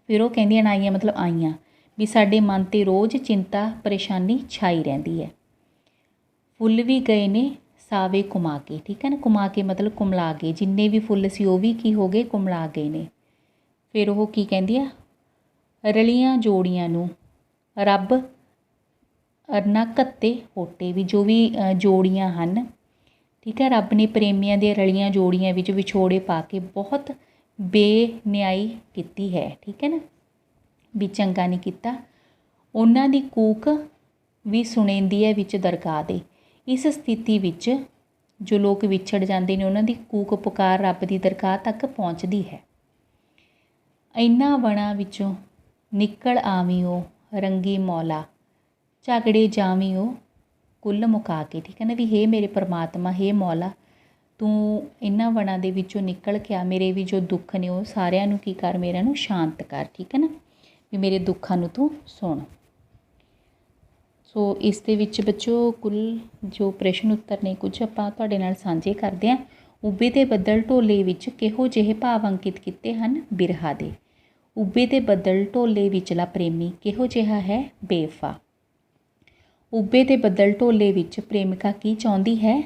ਫਿਰ ਉਹ ਕਹਿੰਦੀ ਅਣਾਈਆਂ ਮਤਲਬ ਆਈਆਂ। ਵੀ ਸਾਡੇ ਮਨ 'ਤੇ ਰੋਜ਼ ਚਿੰਤਾ ਪਰੇਸ਼ਾਨੀ ਛਾਈ ਰਹਿੰਦੀ ਹੈ। ਫੁੱਲ ਵੀ ਗਏ ਨੇ ਸਾਵੇ ਕੁਮਾ ਕੇ, ਠੀਕ ਹੈ ਨਾ। ਕੁਮਾ ਕੇ ਮਤਲਬ ਕੁਮਲਾ ਗਏ, ਜਿੰਨੇ ਵੀ ਫੁੱਲ ਸੀ ਉਹ ਵੀ ਕੀ ਹੋ ਗਏ, ਕੁਮਲਾ ਗਏ ਨੇ। ਫਿਰ ਉਹ ਕੀ ਕਹਿੰਦੀ ਆ, ਰਲੀਆਂ ਜੋੜੀਆਂ ਨੂੰ ਰੱਬ ਨਾ ਘੱਤੇ ਹੋਟੇ, ਵੀ ਜੋ ਵੀ ਜੋੜੀਆਂ ਹਨ, ਠੀਕ ਹੈ, ਰੱਬ ਨੇ ਪ੍ਰੇਮੀਆਂ ਦੀਆਂ ਰਲੀਆਂ ਜੋੜੀਆਂ ਵਿੱਚ ਵਿਛੋੜੇ ਪਾ ਕੇ ਬਹੁਤ ਬੇਨਿਆਈ ਕੀਤੀ ਹੈ, ਠੀਕ ਹੈ ਨਾ, ਵੀ ਚੰਗਾ ਨਹੀਂ ਕੀਤਾ। ਉਹਨਾਂ ਦੀ ਕੂਕ ਵੀ ਸੁਣੇਂਦੀ ਹੈ ਵਿੱਚ ਦਰਗਾਹ ਦੇ। ਇਸ ਸਥਿਤੀ ਵਿੱਚ ਜੋ ਲੋਕ ਵਿਛੜ ਜਾਂਦੇ ਨੇ, ਉਹਨਾਂ ਦੀ ਕੂਕ ਪੁਕਾਰ ਰੱਬ ਦੀ ਦਰਗਾਹ ਤੱਕ ਪਹੁੰਚਦੀ ਹੈ। ਇਹਨਾਂ ਵਣਾਂ ਵਿੱਚੋਂ ਨਿਕਲ ਆਵੀਂ ਓ ਰੰਗੀ ਮੌਲਾ, ਝਗੜੇ ਜਾਵੀਂ ਓ ਕੁੱਲ ਮੁਕਾ ਕੇ, ਠੀਕ ਹੈ ਨਾ, ਵੀ ਹੇ ਮੇਰੇ ਪਰਮਾਤਮਾ, ਹੇ ਮੌਲਾ, ਤੂੰ ਇਹਨਾਂ ਵਣਾਂ ਦੇ ਵਿੱਚੋਂ ਨਿਕਲ ਕੇ ਆ, ਮੇਰੇ ਵੀ ਜੋ ਦੁੱਖ ਨੇ ਉਹ ਸਾਰਿਆਂ ਨੂੰ ਕੀ ਕਰ, ਮੇਰਿਆਂ ਨੂੰ ਸ਼ਾਂਤ ਕਰ, ਠੀਕ ਹੈ ਨਾ, ਵੀ ਮੇਰੇ ਦੁੱਖਾਂ ਨੂੰ ਤੂੰ ਸੁਣ। ਸੋ ਇਸ ਦੇ ਵਿੱਚ ਬੱਚੋ ਕੁੱਲ ਜੋ ਪ੍ਰਸ਼ਨ ਉੱਤਰ ਨੇ ਕੁਝ ਆਪਾਂ ਤੁਹਾਡੇ ਨਾਲ ਸਾਂਝੇ ਕਰਦੇ ਹਾਂ। ਉੱਭੇ ਦੇ ਬੱਦਲ ਢੋਲੇ ਵਿੱਚ ਕਿਹੋ ਜਿਹੇ ਭਾਵ ਅੰਕਿਤ ਕੀਤੇ ਹਨ, ਬਿਰਹਾ ਦੇ। ਉੱਭੇ ਦੇ ਬੱਦਲ ਢੋਲੇ ਵਿਚਲਾ ਪ੍ਰੇਮੀ ਕਿਹੋ ਜਿਹਾ ਹੈ, ਬੇਵਫਾ। ਉੱਭੇ ਦੇ ਬੱਦਲ ਢੋਲੇ ਵਿੱਚ ਪ੍ਰੇਮਿਕਾ ਕੀ ਚਾਹੁੰਦੀ ਹੈ,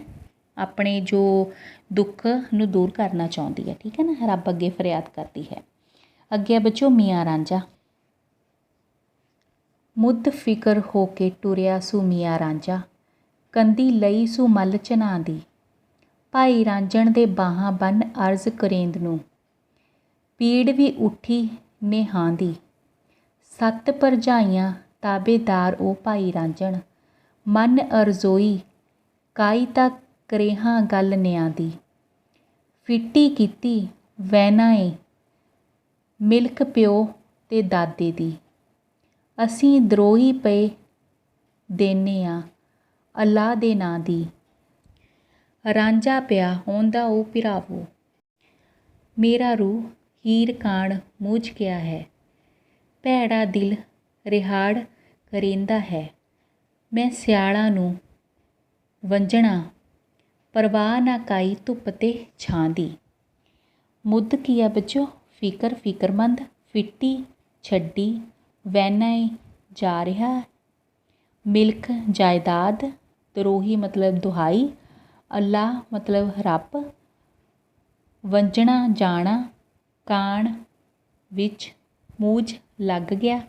ਆਪਣੇ ਜੋ ਦੁੱਖ ਨੂੰ ਦੂਰ ਕਰਨਾ ਚਾਹੁੰਦੀ ਹੈ, ਠੀਕ ਹੈ ਨਾ, ਰੱਬ ਅੱਗੇ ਫਰਿਆਦ ਕਰਦੀ ਹੈ। ਅੱਗੇ ਬੱਚੋ ਮੀਆਂ ਰਾਂਝਾ। ਮੁੱਦ ਫਿਕਰ ਹੋ ਕੇ ਟੁਰਿਆ ਸੂ ਮੀਆਂ ਰਾਂਝਾ, ਕੰਦੀ ਲਈ ਸੂ ਮੱਲ ਚਨਾ ਦੀ। ਭਾਈ ਰਾਂਝਣ ਦੇ ਬਾਹਾਂ ਬੰਨ ਅਰਜ਼ ਕਰੇਂਦ ਨੂੰ, ਪੀੜ ਵੀ ਉੱਠੀ ਨੇ ਹਾਂ ਦੀ। 7 ਭਰਜਾਈਆਂ ਤਾਬੇਦਾਰ ਉਹ ਭਾਈ ਰਾਂਝਣ, ਮਨ ਅਰਜ਼ੋਈ ਕਾਈ ਤਾਂ ਕਰੇਹਾਂ ਗੱਲ ਨਿਆਂ ਦੀ। ਫਿੱਟੀ ਕੀਤੀ ਵੈਨਾ ਏ ਮਿਲਕ ਪਿਓ ਤੇ ਦਾਦੇ ਦੀ, ਅਸੀਂ ਦਰੋਹੀ ਪਏ ਦੇਨੇ ਆ ਅੱਲਾ ਦੇ ਨਾਂ ਦੀ। ਰਾਂਝਾ ਪਿਆ ਹੋਂਦਾ ਉਹ ਭਰਾਵੋ, ਮੇਰਾ ਰੂਹ ਹੀਰ ਕਾਣ ਮੁੱਝ ਗਿਆ ਹੈ। ਭੈੜਾ ਦਿਲ ਰਿਹਾੜ ਕਰੇਂਦਾ ਹੈ, ਮੈਂ ਸਿਆਲਾਂ ਨੂੰ ਵੰਝਣਾ, ਪਰਵਾਹ ਨਾ ਕਾਈ ਧੁੱਪ ਤੇ ਛਾਂ ਦੀ। ਮੁੱਦ ਕੀ ਆ ਬੱਚੋ, ਫਿਕਰ, ਫਿਕਰਮੰਦ। ਫਿੱਟੀ ਛੱਡੀ, ਵੈਨਾ ਏ ਜਾ ਰਿਹਾ, ਮਿਲਕ ਜਾਇਦਾਦ, ਦਰੋਹੀ ਮਤਲਬ ਦੁਹਾਈ, ਅੱਲਾ ਮਤਲਬ ਰੱਬ, ਵੰਝਣਾ ਜਾਣਾ, ਕਾਣ ਵਿੱਚ ਮੂਝ ਲੱਗ ਗਿਆ,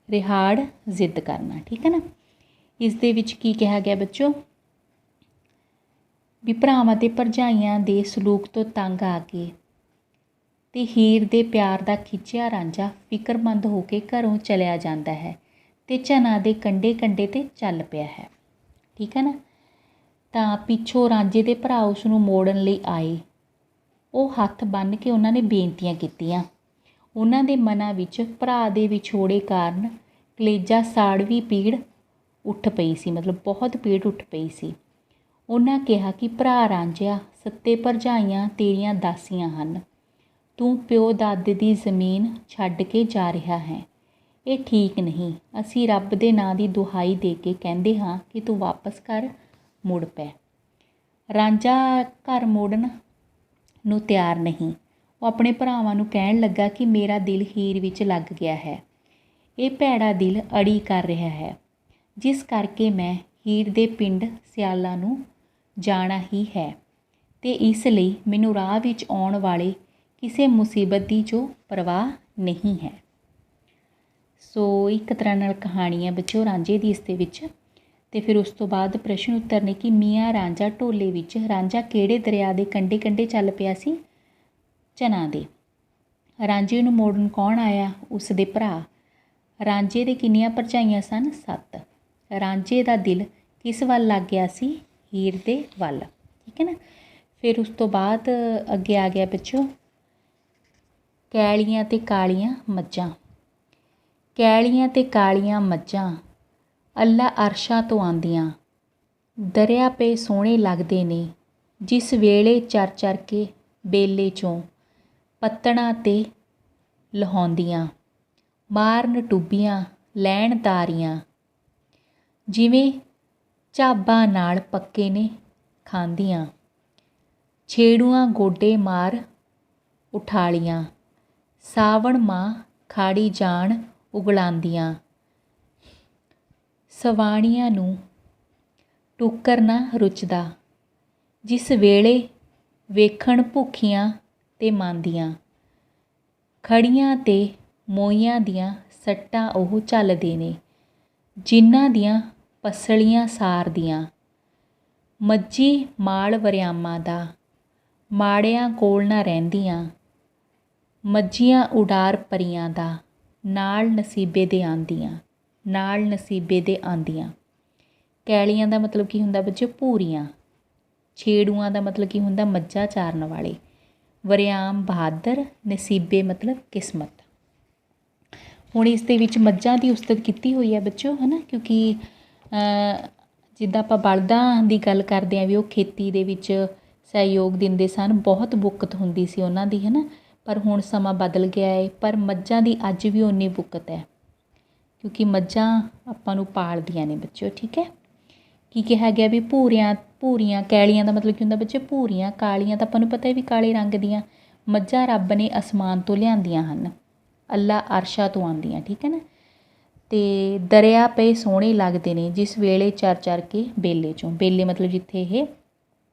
ਰਿਹਾੜ ਜ਼ਿੱਦ ਕਰਨਾ, ਠੀਕ ਹੈ ਨਾ। ਇਸ ਦੇ ਵਿੱਚ ਕੀ ਕਿਹਾ ਗਿਆ ਬੱਚੋ, ਵੀ ਭਰਾਵਾਂ ਤੇ ਭਰਜਾਈਆਂ ਦੇ ਸਲੂਕ ਤੋਂ ਤੰਗ ਆ ਕੇ ਤੇ ਹੀਰ ਦੇ ਪਿਆਰ ਦਾ ਖਿੱਚਿਆ ਰਾਂਝਾ ਫਿਕਰਮੰਦ ਹੋ ਕੇ ਘਰੋਂ ਚਲਿਆ ਜਾਂਦਾ ਹੈ ਤੇ ਝਨਾ ਦੇ ਕੰਢੇ ਕੰਢੇ 'ਤੇ ਚੱਲ ਪਿਆ ਹੈ, ਠੀਕ ਹੈ ਨਾ। ਤਾਂ ਪਿੱਛੋਂ ਰਾਂਝੇ ਦੇ ਭਰਾ ਉਸ ਨੂੰ ਮੋੜਨ ਲਈ ਆਏ। ਉਹ ਹੱਥ ਬੰਨ੍ਹ ਕੇ ਉਹਨਾਂ ਨੇ ਬੇਨਤੀਆਂ ਕੀਤੀਆਂ। ਉਹਨਾਂ ਦੇ ਮਨਾਂ ਵਿੱਚ ਭਰਾ ਦੇ ਵਿਛੋੜੇ ਕਾਰਨ ਕਲੇਜਾ ਸਾੜਵੀਂ ਪੀੜ ਉੱਠ ਪਈ ਸੀ, ਮਤਲਬ ਬਹੁਤ ਪੀੜ ਉੱਠ ਪਈ ਸੀ। ਉਹਨਾਂ ਕਿਹਾ ਕਿ ਭਰਾ ਰਾਂਝਿਆ, 7 ਭਰਜਾਈਆਂ ਤੇਰੀਆਂ ਦਾਸੀਆਂ ਹਨ, ਤੂੰ ਪਿਓ ਦਾਦੇ ਦੀ ਜ਼ਮੀਨ ਛੱਡ ਕੇ ਜਾ ਰਿਹਾ ਹੈ, ਇਹ ਠੀਕ ਨਹੀਂ। ਅਸੀਂ ਰੱਬ ਦੇ ਨਾਂ ਦੀ ਦੁਹਾਈ ਦੇ ਕੇ ਕਹਿੰਦੇ ਹਾਂ ਕਿ ਤੂੰ ਵਾਪਸ ਘਰ ਮੁੜ ਪੈ। ਰਾਂਝਾ ਘਰ ਮੁੜਨ ਨੂੰ ਤਿਆਰ ਨਹੀਂ। ਉਹ ਆਪਣੇ ਭਰਾਵਾਂ ਨੂੰ ਕਹਿਣ ਲੱਗਾ ਕਿ ਮੇਰਾ ਦਿਲ ਹੀਰ ਵਿੱਚ ਲੱਗ ਗਿਆ ਹੈ, ਇਹ ਭੈੜਾ ਦਿਲ ਅੜੀ ਕਰ ਰਿਹਾ ਹੈ, ਜਿਸ ਕਰਕੇ ਮੈਂ ਹੀਰ ਦੇ ਪਿੰਡ ਸਿਆਲਾਂ ਨੂੰ ਜਾਣਾ ਹੀ ਹੈ ਅਤੇ ਇਸ ਲਈ ਮੈਨੂੰ ਰਾਹ ਵਿੱਚ ਆਉਣ ਵਾਲੇ ਕਿਸੇ ਮੁਸੀਬਤ ਦੀ ਜੋ ਪਰਵਾਹ ਨਹੀਂ ਹੈ। ਸੋ ਇੱਕ ਤਰ੍ਹਾਂ ਨਾਲ ਕਹਾਣੀ ਹੈ ਬੱਚੋ ਰਾਂਝੇ ਦੀ ਇਸ ਦੇ ਵਿੱਚ। ਅਤੇ ਫਿਰ ਉਸ ਤੋਂ ਬਾਅਦ ਪ੍ਰਸ਼ਨ ਉੱਤਰ ਨੇ ਕਿ ਮੀਆਂ ਰਾਂਝਾ ਢੋਲੇ ਵਿੱਚ, ਰਾਂਝਾ ਕਿਹੜੇ ਦਰਿਆ ਦੇ ਕੰਢੇ ਕੰਢੇ ਚੱਲ ਪਿਆ ਸੀ, ਝਨਾ ਦੇ। ਰਾਂਝੇ ਨੂੰ ਮੋੜਨ ਕੌਣ ਆਇਆ, ਉਸ ਦੇ ਭਰਾ। ਰਾਂਝੇ ਦੇ ਕਿੰਨੀਆਂ ਭਰਜਾਈਆਂ ਸਨ, 7। ਰਾਂਝੇ ਦਾ ਦਿਲ ਕਿਸ ਵੱਲ ਲੱਗ ਗਿਆ ਸੀ, ਹੀਰ ਦੇ ਵੱਲ, ਠੀਕ ਹੈ ਨਾ। ਫਿਰ ਉਸ ਤੋਂ ਬਾਅਦ ਅੱਗੇ ਆ ਗਿਆ ਬੱਚੋ ਕੈਲੀਆਂ ਤੇ ਕਾਲੀਆਂ ਮੱਝਾਂ। ਕੈਲੀਆਂ ਤੇ ਕਾਲੀਆਂ ਮੱਝਾਂ ਅੱਲਾ ਅਰਸ਼ਾਂ ਤੋਂ ਆਉਂਦੀਆਂ, ਦਰਿਆ ਪੇ ਸੋਹਣੇ ਲੱਗਦੇ ਨੇ, ਜਿਸ ਵੇਲੇ ਚਰ ਚਰ ਕੇ ਬੇਲੇ 'ਚੋਂ ਪੱਤਣਾਂ 'ਤੇ ਲਹਾਉਂਦੀਆਂ, ਮਾਰਨ ਟੁੱਬੀਆਂ ਲੈਣ ਤਾਰੀਆਂ, ਜਿਵੇਂ ਝਾਬਾਂ ਨਾਲ ਪੱਕੇ ਨੇ ਖਾਂਦੀਆਂ, ਛੇੜੂਆਂ ਗੋਡੇ ਮਾਰ ਉਠਾਲੀਆਂ, ਸਾਵਣ ਮਾਹ ਖਾੜੀ ਜਾਣ ਉਗਲਾਉਂਦੀਆਂ। ਸਵਾਣੀਆਂ ਨੂੰ ਟੁੱਕਰ ਨਾ ਰੁਚਦਾ, ਜਿਸ ਵੇਲੇ ਵੇਖਣ ਭੁੱਖੀਆਂ ਤੇ ਮਾਂਦੀਆਂ। ਖੜੀਆਂ ਤੇ ਮੋਈਆਂ ਦੀਆਂ ਸੱਟਾਂ ਉਹ ਝੱਲਦੇ ਨੇ, ਜਿਨ੍ਹਾਂ ਦੀਆਂ ਪਸਲੀਆਂ ਸਾਰਦੀਆਂ। ਮੱਝੀ ਮਾਲ ਵਰਿਆਮਾਂ ਦਾ, ਮਾੜਿਆਂ ਕੋਲ ਨਾ ਰਹਿੰਦੀਆਂ। ਮੱਝੀਆਂ ਉਡਾਰ ਪਰੀਆਂ ਦਾ, ਨਾਲ ਨਸੀਬੇ ਦੇ ਆਂਦੀਆਂ, ਨਾਲ ਨਸੀਬੇ ਦੇ ਆਂਦੀਆਂ। ਕੈਲੀਆਂ ਦਾ ਮਤਲਬ ਕੀ ਹੁੰਦਾ ਬੱਚੇ? ਭੂਰੀਆਂ। ਛੇੜੂਆਂ ਦਾ ਮਤਲਬ ਕੀ ਹੁੰਦਾ? ਮੱਝਾਂ ਚਾਰਨ ਵਾਲੇ। ਵਰਿਆਮ ਬਹਾਦਰ, ਨਸੀਬੇ ਮਤਲਬ ਕਿਸਮਤ। ਹੁਣ ਇਸ ਦੇ ਵਿੱਚ ਮੱਝਾਂ ਦੀ ਉਸਤਤ ਕੀਤੀ ਹੋਈ ਹੈ ਬੱਚੋ, ਹੈ ਨਾ, ਕਿਉਂਕਿ ਜਿੱਦਾਂ ਆਪਾਂ ਬਲਦਾਂ ਦੀ ਗੱਲ ਕਰਦੇ ਹਾਂ ਵੀ ਉਹ ਖੇਤੀ ਦੇ ਵਿੱਚ ਸਹਿਯੋਗ ਦਿੰਦੇ ਸਨ, ਬਹੁਤ ਬੁੱਕਤ ਹੁੰਦੀ ਸੀ ਉਹਨਾਂ ਦੀ, ਹੈ ਨਾ, ਪਰ ਹੁਣ ਸਮਾਂ ਬਦਲ ਗਿਆ ਹੈ। ਪਰ ਮੱਝਾਂ ਦੀ ਅੱਜ ਵੀ ਓਨੀ ਬੁੱਕਤ ਹੈ, ਕਿਉਂਕਿ ਮੱਝਾਂ ਆਪਾਂ ਨੂੰ ਪਾਲਦੀਆਂ ਨੇ ਬੱਚਿਓ, ਠੀਕ ਹੈ। ਕੀ ਕਿਹਾ ਗਿਆ ਵੀ ਭੂਰੀਆਂ। ਕੈਲੀਆਂ ਦਾ ਮਤਲਬ ਕੀ ਹੁੰਦਾ ਬੱਚੇ? ਭੂਰੀਆਂ। ਕਾਲੀਆਂ ਤਾਂ ਆਪਾਂ ਨੂੰ ਪਤਾ ਹੈ ਵੀ ਕਾਲੇ ਰੰਗ ਦੀਆਂ। ਮੱਝਾਂ ਰੱਬ ਨੇ ਅਸਮਾਨ ਤੋਂ ਲਿਆਂਦੀਆਂ ਹਨ, ਅੱਲਾ ਅਰਸ਼ਾਂ ਤੋਂ ਆਉਂਦੀਆਂ, ਠੀਕ ਹੈ ਨਾ। ਅਤੇ ਦਰਿਆ ਪਏ ਸੋਹਣੇ ਲੱਗਦੇ ਨੇ, ਜਿਸ ਵੇਲੇ ਚਰ ਚਰ ਕੇ ਬੇਲੇ 'ਚੋਂ। ਬੇਲੇ ਮਤਲਬ ਜਿੱਥੇ ਇਹ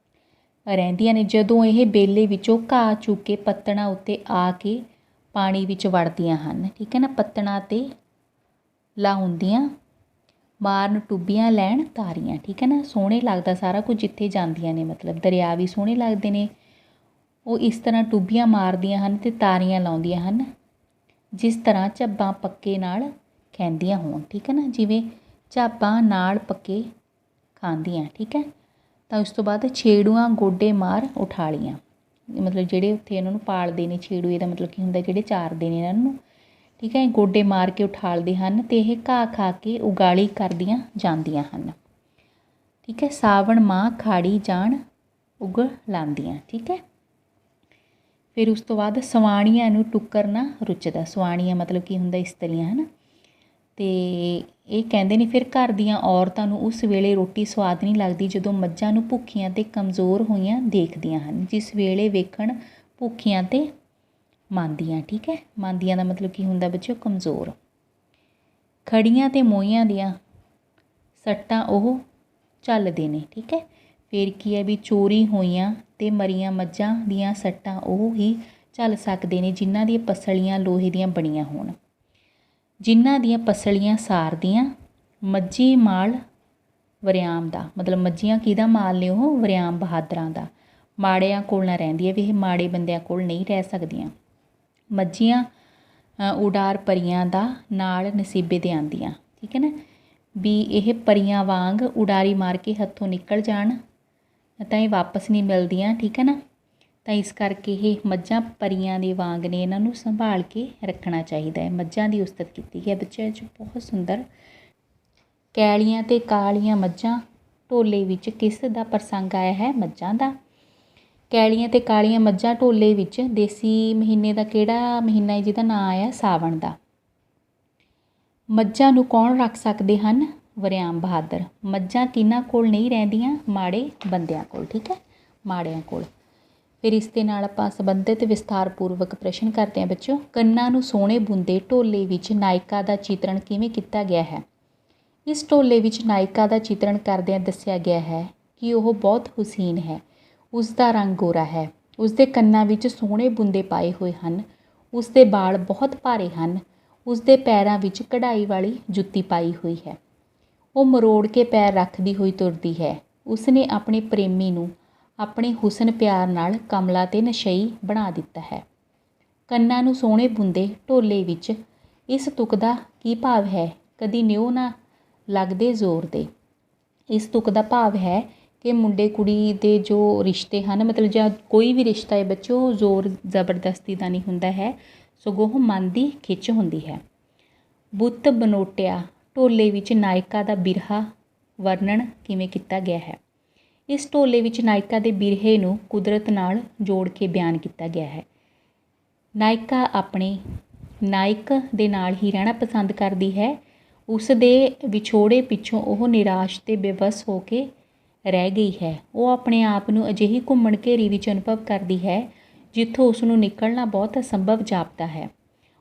ਰਹਿੰਦੀਆਂ ਨੇ। ਜਦੋਂ ਇਹ ਬੇਲੇ ਵਿੱਚੋਂ ਘਾਹ ਚੁੱਕ ਕੇ ਪੱਤਣਾਂ ਉੱਤੇ ਆ ਕੇ ਪਾਣੀ ਵਿੱਚ ਵੜਦੀਆਂ ਹਨ, ਠੀਕ ਹੈ ਨਾ। ਪੱਤਣਾਂ 'ਤੇ ਲਾਉਂਦੀਆਂ, ਮਾਰਨ ਟੁੱਬੀਆਂ ਲੈਣ ਤਾਰੀਆਂ, ਠੀਕ ਹੈ ਨਾ। ਸੋਹਣੇ ਲੱਗਦਾ ਸਾਰਾ ਕੁਝ ਜਿੱਥੇ ਜਾਂਦੀਆਂ ਨੇ, ਮਤਲਬ ਦਰਿਆ ਵੀ ਸੋਹਣੇ ਲੱਗਦੇ ਨੇ। ਉਹ ਇਸ ਤਰ੍ਹਾਂ ਟੁੱਬੀਆਂ ਮਾਰਦੀਆਂ ਹਨ ਅਤੇ ਤਾਰੀਆਂ ਲਾਉਂਦੀਆਂ ਹਨ, ਜਿਸ ਤਰ੍ਹਾਂ ਝੱਬਾਂ ਪੱਕੇ ਨਾਲ ਖਹਿੰਦੀਆਂ ਹੋਣ, ਠੀਕ ਹੈ ਨਾ। ਜਿਵੇਂ ਝਾਬਾਂ ਨਾਲ ਪੱਕੇ ਖਾਂਦੀਆਂ, ਠੀਕ ਹੈ। ਤਾਂ ਉਸ ਤੋਂ ਬਾਅਦ ਛੇੜੂਆਂ ਗੋਡੇ ਮਾਰ ਉਠਾਲੀਆਂ, ਮਤਲਬ ਜਿਹੜੇ ਉੱਥੇ ਇਹਨਾਂ ਨੂੰ ਪਾਲਦੇ ਨੇ। ਛੇੜੂ ਇਹਦਾ ਮਤਲਬ ਕੀ ਹੁੰਦਾ? ਜਿਹੜੇ ਚਾਰਦੇ ਨੇ ਇਹਨਾਂ ਨੂੰ, ਠੀਕ ਹੈ। ਗੋਡੇ ਮਾਰ ਕੇ ਉਠਾਲਦੇ ਹਨ ਅਤੇ ਇਹ ਘਾਹ ਖਾ ਕੇ ਉਗਾਲੀ ਕਰਦੀਆਂ ਜਾਂਦੀਆਂ ਹਨ, ਠੀਕ ਹੈ। ਸਾਵਣ ਮਾਹ ਖਾੜੀ ਜਾਣ ਉਗ ਲਾਉਂਦੀਆਂ, ਠੀਕ ਹੈ। ਫਿਰ ਉਸ ਤੋਂ ਬਾਅਦ ਸਵਾਣੀਆਂ ਨੂੰ ਟੁੱਕਰ ਨਾ ਰੁਚਦਾ। ਸਵਾਣੀਆਂ ਮਤਲਬ ਕੀ ਹੁੰਦਾ? ਇਸਤਰੀਆਂ, ਹੈ ਨਾ। ਅਤੇ ਇਹ ਕਹਿੰਦੇ ਨੇ ਫਿਰ ਘਰ ਦੀਆਂ ਔਰਤਾਂ ਨੂੰ ਉਸ ਵੇਲੇ ਰੋਟੀ ਸਵਾਦ ਨਹੀਂ ਲੱਗਦੀ, ਜਦੋਂ ਮੱਝਾਂ ਨੂੰ ਭੁੱਖੀਆਂ ਅਤੇ ਕਮਜ਼ੋਰ ਹੋਈਆਂ ਦੇਖਦੀਆਂ ਹਨ, ਜਿਸ ਵੇਲੇ ਵੇਖਣ ਭੁੱਖੀਆਂ ਅਤੇ ਮਾਂਦੀਆਂ, ਠੀਕ ਹੈ। ਮਾਂਦੀਆਂ ਦਾ ਮਤਲਬ ਕੀ ਹੁੰਦਾ ਬੱਚਿਓ? ਕਮਜ਼ੋਰ। ਖੜੀਆਂ ਅਤੇ ਮੋਈਆਂ ਦੀਆਂ ਸੱਟਾਂ ਉਹ ਝੱਲਦੇ ਨੇ, ਠੀਕ ਹੈ। ਫਿਰ ਕੀ ਹੈ ਵੀ ਚੋਰੀ ਹੋਈਆਂ ਅਤੇ ਮਰੀਆਂ ਮੱਝਾਂ ਦੀਆਂ ਸੱਟਾਂ ਉਹ ਹੀ ਝੱਲ ਸਕਦੇ ਨੇ, ਜਿਨ੍ਹਾਂ ਦੀਆਂ ਪਸਲੀਆਂ ਲੋਹੇ ਦੀਆਂ ਬਣੀਆਂ ਹੋਣ। ਜਿਨ੍ਹਾਂ ਦੀਆਂ ਪਸਲੀਆਂ ਸਾਰਦੀਆਂ। ਮੱਝੀ ਮਾਲ ਵਰਿਆਮ ਦਾ, ਮਤਲਬ ਮੱਝੀਆਂ ਕਿਹਦਾ ਮਾਲ ਨੇ? ਉਹ ਵਰਿਆਮ ਬਹਾਦਰਾਂ ਦਾ। ਮਾੜਿਆਂ ਕੋਲ ਨਾ ਰਹਿੰਦੀ ਹੈ, ਵੀ ਇਹ ਮਾੜੇ ਬੰਦਿਆਂ ਕੋਲ ਨਹੀਂ ਰਹਿ ਸਕਦੀਆਂ। ਮੱਝੀਆਂ ਉਡਾਰ ਪਰੀਆਂ ਦਾ, ਨਾਲ ਨਸੀਬੇ ਦੇ ਆਉਂਦੀਆਂ, ਠੀਕ ਹੈ ਨਾ। ਵੀ ਇਹ ਪਰੀਆਂ ਵਾਂਗ ਉਡਾਰੀ ਮਾਰ ਕੇ ਹੱਥੋਂ ਨਿਕਲ ਜਾਣ ਤਾਂ ਇਹ ਵਾਪਸ ਨਹੀਂ ਮਿਲਦੀਆਂ, ਠੀਕ ਹੈ ਨਾ। ਤਾਂ ਇਸ ਕਰਕੇ ਇਹ ਮੱਝਾਂ ਪਰੀਆਂ ਦੇ ਵਾਂਗ ਨੇ, ਇਹਨਾਂ ਨੂੰ ਸੰਭਾਲ ਕੇ ਰੱਖਣਾ ਚਾਹੀਦਾ ਹੈ। ਮੱਝਾਂ ਦੀ ਉਸਤਤ ਕੀਤੀ ਹੈ ਬੱਚਿਆਂ 'ਚ, ਬਹੁਤ ਸੁੰਦਰ। ਕੈਲੀਆਂ ਅਤੇ ਕਾਲੀਆਂ ਮੱਝਾਂ ਢੋਲੇ ਵਿੱਚ ਕਿਸ ਦਾ ਪ੍ਰਸੰਗ ਆਇਆ ਹੈ? ਮੱਝਾਂ ਦਾ। ਕੈਲੀਆਂ ਅਤੇ ਕਾਲੀਆਂ ਮੱਝਾਂ ਢੋਲੇ ਵਿੱਚ ਦੇਸੀ ਮਹੀਨੇ ਦਾ ਕਿਹੜਾ ਮਹੀਨਾ ਹੈ ਜਿਹਦਾ ਨਾਂ ਆਇਆ? ਸਾਵਣ ਦਾ। ਮੱਝਾਂ ਨੂੰ ਕੌਣ ਰੱਖ ਸਕਦੇ ਹਨ? ਵਰਿਆਮ ਬਹਾਦਰ। ਮੱਝਾਂ ਕਿਹਨਾਂ ਕੋਲ ਨਹੀਂ ਰਹਿੰਦੀਆਂ? ਮਾੜੇ ਬੰਦਿਆਂ ਕੋਲ, ਠੀਕ ਹੈ, ਮਾੜਿਆਂ ਕੋਲ। ਫਿਰ ਇਸ ਦੇ ਨਾਲ ਆਪਾਂ ਸੰਬੰਧਿਤ ਵਿਸਥਾਰਪੂਰਵਕ ਪ੍ਰਸ਼ਨ ਕਰਦੇ ਹਾਂ ਬੱਚਿਓ। ਕੰਨਾਂ ਨੂੰ ਸੋਹਣੇ ਬੁੰਦੇ ਢੋਲੇ ਵਿੱਚ ਨਾਇਕਾ ਦਾ ਚਿਤਰਣ ਕਿਵੇਂ ਕੀਤਾ ਗਿਆ ਹੈ? ਇਸ ਢੋਲੇ ਵਿੱਚ ਨਾਇਕਾ ਦਾ ਚਿਤਰਣ ਕਰਦਿਆਂ ਦੱਸਿਆ ਗਿਆ ਹੈ ਕਿ ਉਹ ਬਹੁਤ ਹੁਸੀਨ ਹੈ। ਉਸ ਦਾ ਰੰਗ ਗੋਰਾ ਹੈ, ਉਸ ਦੇ ਕੰਨਾਂ ਵਿੱਚ ਸੋਹਣੇ ਬੁੰਦੇ ਪਾਏ ਹੋਏ ਹਨ, ਉਸ ਦੇ ਵਾਲ ਬਹੁਤ ਭਾਰੇ ਹਨ, ਉਸ ਦੇ ਪੈਰਾਂ ਵਿੱਚ ਕਢਾਈ ਵਾਲੀ ਜੁੱਤੀ ਪਾਈ ਹੋਈ ਹੈ। ਉਹ ਮਰੋੜ ਕੇ ਪੈਰ ਰੱਖਦੀ ਹੋਈ ਤੁਰਦੀ ਹੈ। ਉਸ ਨੇ ਆਪਣੇ ਪ੍ਰੇਮੀ ਨੂੰ ਆਪਣੇ ਹੁਸਨ ਪਿਆਰ ਨਾਲ ਕਮਲਾ ਅਤੇ ਨਸ਼ਈ ਬਣਾ ਦਿੱਤਾ ਹੈ। ਕੰਨਾਂ ਨੂੰ ਸੋਹਣੇ ਬੁੰਦੇ ਢੋਲੇ ਵਿੱਚ, ਇਸ ਤੁਕ ਦਾ ਕੀ ਭਾਵ ਹੈ? ਕਦੀ ਨਿਉ ਨਾ ਲੱਗਦੇ ਜ਼ੋਰ ਦੇ। ਇਸ ਤੁਕ ਦਾ ਭਾਵ ਹੈ ਕਿ ਮੁੰਡੇ ਕੁੜੀ ਦੇ ਜੋ ਰਿਸ਼ਤੇ ਹਨ, ਮਤਲਬ ਜਾਂ ਕੋਈ ਵੀ ਰਿਸ਼ਤਾ ਹੈ ਬੱਚੋ, ਉਹ ਜ਼ੋਰ ਜ਼ਬਰਦਸਤੀ ਦਾ ਨਹੀਂ ਹੁੰਦਾ ਹੈ, ਸਗੋਂ ਉਹ ਮਨ ਦੀ ਖਿੱਚ ਹੁੰਦੀ ਹੈ। ਬੁੱਤ ਬਨੋਟਿਆ ਢੋਲੇ ਵਿੱਚ ਨਾਇਕਾ ਦਾ ਬਿਰਹਾ ਵਰਣਨ ਕਿਵੇਂ ਕੀਤਾ ਗਿਆ ਹੈ? ਇਸ ਢੋਲੇ ਵਿੱਚ ਨਾਇਕਾ ਦੇ ਬਿਰਹੇ ਨੂੰ ਕੁਦਰਤ ਨਾਲ ਜੋੜ ਕੇ ਬਿਆਨ ਕੀਤਾ ਗਿਆ ਹੈ। ਨਾਇਕਾ ਆਪਣੇ ਨਾਇਕ ਦੇ ਨਾਲ ਹੀ ਰਹਿਣਾ ਪਸੰਦ ਕਰਦੀ ਹੈ। ਉਸ ਦੇ ਵਿਛੋੜੇ ਪਿੱਛੋਂ ਉਹ ਨਿਰਾਸ਼ ਅਤੇ ਬੇਵੱਸ ਹੋ ਕੇ ਰਹਿ ਗਈ ਹੈ। ਉਹ ਆਪਣੇ ਆਪ ਨੂੰ ਅਜਿਹੀ ਘੁੰਮਣ ਘੇਰੀ ਵਿੱਚ ਅਨੁਭਵ ਕਰਦੀ ਹੈ ਜਿੱਥੋਂ ਉਸ ਨੂੰ ਨਿਕਲਣਾ ਬਹੁਤ ਅਸੰਭਵ ਜਾਪਦਾ ਹੈ।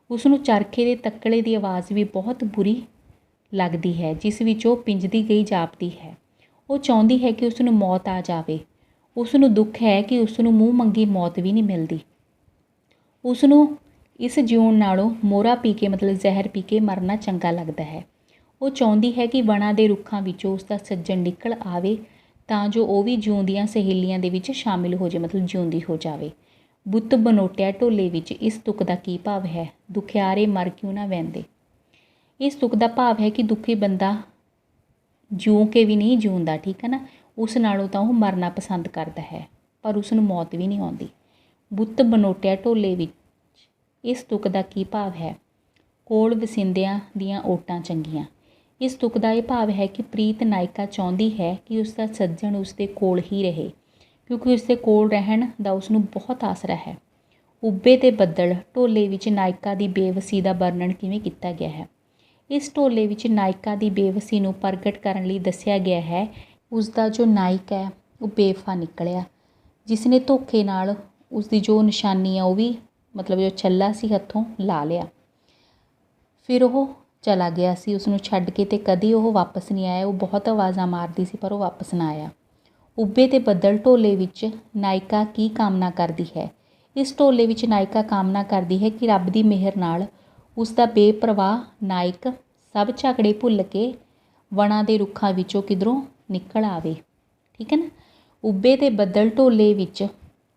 ਉਸਨੂੰ ਚਰਖੇ ਦੇ ਤੱਕਲੇ ਦੀ ਆਵਾਜ਼ ਵੀ ਬਹੁਤ ਬੁਰੀ ਲੱਗਦੀ ਹੈ, ਜਿਸ ਵਿੱਚ ਉਹ ਪਿੰਜਦੀ ਗਈ ਜਾਪਦੀ ਹੈ। ਉਹ ਚਾਹੁੰਦੀ ਹੈ ਕਿ ਉਸਨੂੰ ਮੌਤ ਆ ਜਾਵੇ। ਉਸਨੂੰ ਦੁੱਖ ਹੈ ਕਿ ਉਸਨੂੰ ਮੂੰਹ ਮੰਗੀ ਮੌਤ ਵੀ ਨਹੀਂ ਮਿਲਦੀ। ਉਸਨੂੰ ਇਸ ਜਿਉਣ ਨਾਲੋਂ ਮੋਹਰਾ ਪੀ ਕੇ ਮਤਲਬ ਜ਼ਹਿਰ ਪੀ ਕੇ ਮਰਨਾ ਚੰਗਾ ਲੱਗਦਾ ਹੈ। ਉਹ ਚਾਹੁੰਦੀ ਹੈ ਕਿ ਵਣਾਂ ਦੇ ਰੁੱਖਾਂ ਵਿੱਚੋਂ ਉਸਦਾ ਸੱਜਣ ਨਿਕਲ ਆਵੇ ਤਾਂ ਜੋ ਉਹ ਵੀ ਜਿਉਂਦੀਆਂ ਸਹੇਲੀਆਂ ਦੇ ਵਿੱਚ ਸ਼ਾਮਿਲ ਹੋ ਜਾਵੇ, ਮਤਲਬ ਜਿਉਂਦੀ ਹੋ ਜਾਵੇ। ਬੁੱਤ ਬਨੋਟਿਆ ਢੋਲੇ ਵਿੱਚ ਇਸ ਤੁਕ ਦਾ ਕੀ ਭਾਵ ਹੈ? ਦੁਖਿਆਰੇ ਮਰ ਕਿਉਂ ਨਾ ਵਹਿੰਦੇ। ਇਸ ਤੁਕ ਦਾ ਭਾਵ ਹੈ ਕਿ ਦੁਖੀ ਬੰਦਾ ਜਿਉਂ ਕੇ ਵੀ ਨਹੀਂ ਜਿਉਂਦਾ, ਠੀਕ ਹੈ ਨਾ। ਉਸ ਨਾਲੋਂ ਤਾਂ ਉਹ ਮਰਨਾ ਪਸੰਦ ਕਰਦਾ ਹੈ, ਪਰ ਉਸ ਨੂੰ ਮੌਤ ਵੀ ਨਹੀਂ ਆਉਂਦੀ। ਬੁੱਤ ਬਨੋਟਿਆ ਢੋਲੇ ਵਿੱਚ ਇਸ ਤੁਕ ਦਾ ਕੀ ਭਾਵ ਹੈ? ਕੋਲ ਵਸਿੰਦਿਆਂ ਦੀਆਂ ਓਟਾਂ ਚੰਗੀਆਂ। ਇਸ ਤੁਕ ਦਾ ਇਹ ਭਾਵ ਹੈ ਕਿ ਪ੍ਰੀਤ ਨਾਇਕਾ ਚਾਹੁੰਦੀ ਹੈ ਕਿ ਉਸਦਾ ਸੱਜਣ ਉਸਦੇ ਕੋਲ ਹੀ ਰਹੇ, ਕਿਉਂਕਿ ਉਸਦੇ ਕੋਲ ਰਹਿਣ ਦਾ ਉਸਨੂੰ ਬਹੁਤ ਆਸਰਾ ਹੈ। ਉੱਭੇ ਤੇ ਬੱਦਲ ਢੋਲੇ ਵਿੱਚ ਨਾਇਕਾ ਦੀ ਬੇਵਸੀ ਦਾ ਵਰਣਨ ਕਿਵੇਂ ਕੀਤਾ ਗਿਆ ਹੈ? ਇਸ ਢੋਲੇ ਵਿੱਚ ਨਾਇਕਾ ਦੀ ਬੇਵਸੀ ਨੂੰ ਪ੍ਰਗਟ ਕਰਨ ਲਈ ਦੱਸਿਆ ਗਿਆ ਹੈ ਉਸਦਾ ਜੋ ਨਾਇਕ ਹੈ ਉਹ ਬੇਵਫਾ ਨਿਕਲਿਆ, ਜਿਸ ਨੇ ਧੋਖੇ ਨਾਲ ਉਸਦੀ ਜੋ ਨਿਸ਼ਾਨੀ ਆ ਉਹ ਵੀ ਮਤਲਬ ਜੋ ਛੱਲਾ ਸੀ ਹੱਥੋਂ ਲਾ ਲਿਆ। ਫਿਰ ਉਹ ਚਲਾ ਗਿਆ ਸੀ ਉਸਨੂੰ ਛੱਡ ਕੇ, ਅਤੇ ਕਦੀ ਉਹ ਵਾਪਸ ਨਹੀਂ ਆਇਆ। ਉਹ ਬਹੁਤ ਆਵਾਜ਼ਾਂ ਮਾਰਦੀ ਸੀ ਪਰ ਉਹ ਵਾਪਸ ਨਾ ਆਇਆ। ਉੱਭੇ ਤੇ ਬੱਦਲ ਢੋਲੇ ਵਿੱਚ ਨਾਇਕਾ ਕੀ ਕਾਮਨਾ ਕਰਦੀ ਹੈ? ਇਸ ਢੋਲੇ ਵਿੱਚ ਨਾਇਕਾ ਕਾਮਨਾ ਕਰਦੀ ਹੈ ਕਿ ਰੱਬ ਦੀ ਮਿਹਰ ਨਾਲ ਉਸਦਾ ਬੇਪਰਵਾਹ ਨਾਇਕ ਸਭ ਝਗੜੇ ਭੁੱਲ ਕੇ ਵਣਾਂ ਦੇ ਰੁੱਖਾਂ ਵਿੱਚੋਂ ਕਿਧਰੋਂ ਨਿਕਲ ਆਵੇ, ਠੀਕ ਹੈ ਨਾ। ਉੱਭੇ ਤੇ ਬੱਦਲ ਢੋਲੇ ਵਿੱਚ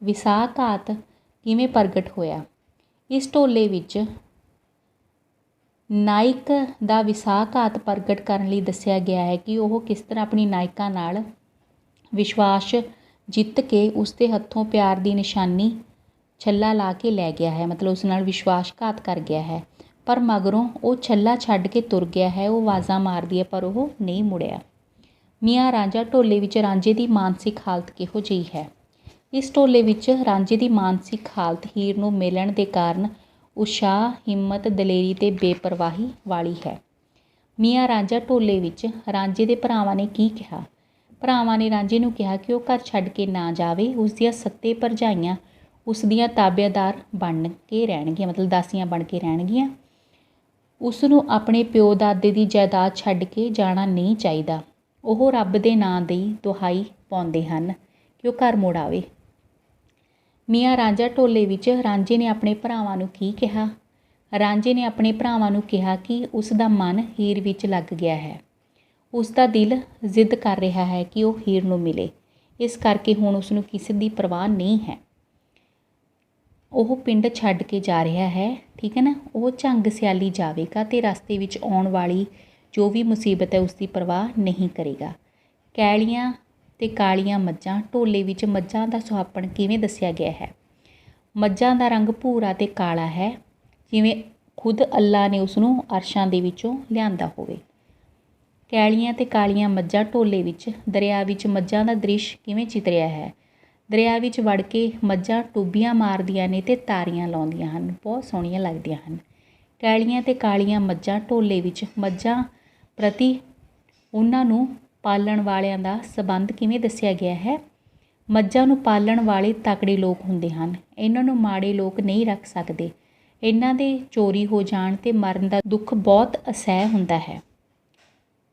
ਵਿਸਾਖਾਤ ਕਿਵੇਂ ਪ੍ਰਗਟ ਹੋਇਆ? ਇਸ ਢੋਲੇ ਵਿੱਚ ਨਾਇਕ ਦਾ ਵਿਸਾਖਾਤ ਪ੍ਰਗਟ ਕਰਨ ਲਈ ਦੱਸਿਆ ਗਿਆ ਹੈ ਕਿ ਉਹ ਕਿਸ ਤਰ੍ਹਾਂ ਆਪਣੀ ਨਾਇਕਾ ਨਾਲ ਵਿਸ਼ਵਾਸ ਜਿੱਤ ਕੇ ਉਸਦੇ ਹੱਥੋਂ ਪਿਆਰ ਦੀ ਨਿਸ਼ਾਨੀ ਛੱਲਾ ਲਾ ਕੇ ਲੈ ਗਿਆ ਹੈ, ਮਤਲਬ ਉਸ ਨਾਲ ਵਿਸ਼ਵਾਸਘਾਤ ਕਰ ਗਿਆ ਹੈ। ਪਰ ਮਗਰੋਂ ਉਹ ਛੱਲਾ ਛੱਡ ਕੇ ਤੁਰ ਗਿਆ ਹੈ। ਉਹ ਆਵਾਜ਼ਾਂ ਮਾਰਦੀ ਹੈ ਪਰ ਉਹ ਨਹੀਂ ਮੁੜਿਆ। ਮੀਆਂ ਰਾਂਝਾ ਢੋਲੇ ਵਿੱਚ ਰਾਂਝੇ ਦੀ ਮਾਨਸਿਕ ਹਾਲਤ ਕਿਹੋ ਜਿਹੀ ਹੈ? ਇਸ ਢੋਲੇ ਵਿੱਚ ਰਾਂਝੇ ਦੀ ਮਾਨਸਿਕ ਹਾਲਤ ਹੀਰ ਨੂੰ ਮਿਲਣ ਦੇ ਕਾਰਨ ਉਤਸ਼ਾਹ, ਹਿੰਮਤ, ਦਲੇਰੀ ਅਤੇ ਬੇਪਰਵਾਹੀ ਵਾਲੀ ਹੈ। ਮੀਆਂ ਰਾਂਝਾ ਢੋਲੇ ਵਿੱਚ ਰਾਂਝੇ ਦੇ ਭਰਾਵਾਂ ਨੇ ਕੀ ਕਿਹਾ? ਭਰਾਵਾਂ ਨੇ ਰਾਂਝੇ ਨੂੰ ਕਿਹਾ ਕਿ ਉਹ ਘਰ ਛੱਡ ਕੇ ਨਾ ਜਾਵੇ। ਉਸਦੀਆਂ 7 ਭਰਜਾਈਆਂ ਉਸ ਦੀਆਂ ਤਾਬੇਦਾਰ ਬਣ ਕੇ ਰਹਿਣਗੀਆਂ, ਮਤਲਬ ਦਾਸੀਆਂ ਬਣ ਕੇ ਰਹਿਣਗੀਆਂ। ਉਸ ਨੂੰ ਆਪਣੇ ਪਿਓ ਦਾਦੇ ਦੀ ਜਾਇਦਾਦ ਛੱਡ ਕੇ ਜਾਣਾ ਨਹੀਂ ਚਾਹੀਦਾ। ਉਹ ਰੱਬ ਦੇ ਨਾਂ ਦੀ ਦੁਹਾਈ ਪਾਉਂਦੇ ਹਨ ਕਿ ਉਹ ਘਰ ਮੁੜ ਆਵੇ। ਮੀਆਂ ਰਾਂਝਾ ਢੋਲੇ ਵਿੱਚ ਰਾਂਝੇ ਨੇ ਆਪਣੇ ਭਰਾਵਾਂ ਨੂੰ ਕੀ ਕਿਹਾ? ਰਾਂਝੇ ਨੇ ਆਪਣੇ ਭਰਾਵਾਂ ਨੂੰ ਕਿਹਾ ਕਿ ਉਸ ਦਾ ਮਨ ਹੀਰ ਵਿੱਚ ਲੱਗ ਗਿਆ ਹੈ। ਉਸ ਦਾ ਦਿਲ ਜ਼ਿੱਦ ਕਰ ਰਿਹਾ ਹੈ ਕਿ ਉਹ ਹੀਰ ਨੂੰ ਮਿਲੇ, ਇਸ ਕਰਕੇ ਹੁਣ ਉਸ ਨੂੰ ਕਿਸੇ ਦੀ ਪਰਵਾਹ ਨਹੀਂ ਹੈ। ਉਹ ਪਿੰਡ ਛੱਡ ਕੇ ਜਾ ਰਿਹਾ ਹੈ, ਠੀਕ ਹੈ ਨਾ। ਉਹ ਝੰਗ ਸਿਆਲੀ ਜਾਵੇਗਾ ਅਤੇ ਰਸਤੇ ਵਿੱਚ ਆਉਣ ਵਾਲੀ ਜੋ ਵੀ ਮੁਸੀਬਤ ਹੈ ਉਸ ਦੀ ਪਰਵਾਹ ਨਹੀਂ ਕਰੇਗਾ। ਕੈਲੀਆਂ ਅਤੇ ਕਾਲੀਆਂ ਮੱਝਾਂ ਢੋਲੇ ਵਿੱਚ ਮੱਝਾਂ ਦਾ ਸੁਹੱਪਣ ਕਿਵੇਂ ਦੱਸਿਆ ਗਿਆ ਹੈ? ਮੱਝਾਂ ਦਾ ਰੰਗ ਭੂਰਾ ਅਤੇ ਕਾਲਾ ਹੈ, ਜਿਵੇਂ ਖੁਦ ਅੱਲਾ ਨੇ ਉਸ ਨੂੰ ਅਰਸ਼ਾਂ ਦੇ ਵਿੱਚੋਂ ਲਿਆਂਦਾ ਹੋਵੇ। ਕੈਲੀਆਂ ਅਤੇ ਕਾਲੀਆਂ ਮੱਝਾਂ ਢੋਲੇ ਵਿੱਚ ਦਰਿਆ ਵਿੱਚ ਮੱਝਾਂ ਦਾ ਦ੍ਰਿਸ਼ ਕਿਵੇਂ ਚਿਤਰਿਆ ਹੈ? ਦਰਿਆ ਵਿੱਚ ਵੜ ਕੇ ਮੱਝਾਂ ਟੁੱਬੀਆਂ ਮਾਰਦੀਆਂ ਨੇ ਅਤੇ ਤਾਰੀਆਂ ਲਾਉਂਦੀਆਂ ਹਨ, ਬਹੁਤ ਸੋਹਣੀਆਂ ਲੱਗਦੀਆਂ ਹਨ। ਕੈਲੀਆਂ ਅਤੇ ਕਾਲੀਆਂ ਮੱਝਾਂ ਢੋਲੇ ਵਿੱਚ ਮੱਝਾਂ ਪ੍ਰਤੀ ਉਹਨਾਂ ਨੂੰ ਪਾਲਣ ਵਾਲਿਆਂ ਦਾ ਸਬੰਧ ਕਿਵੇਂ ਦੱਸਿਆ ਗਿਆ ਹੈ? ਮੱਝਾਂ ਨੂੰ ਪਾਲਣ ਵਾਲੇ ਤਕੜੇ ਲੋਕ ਹੁੰਦੇ ਹਨ। ਇਹਨਾਂ ਨੂੰ ਮਾੜੇ ਲੋਕ ਨਹੀਂ ਰੱਖ ਸਕਦੇ। ਇਹਨਾਂ ਦੇ ਚੋਰੀ ਹੋ ਜਾਣ ਅਤੇ ਮਰਨ ਦਾ ਦੁੱਖ ਬਹੁਤ ਅਸਹਿ ਹੁੰਦਾ ਹੈ।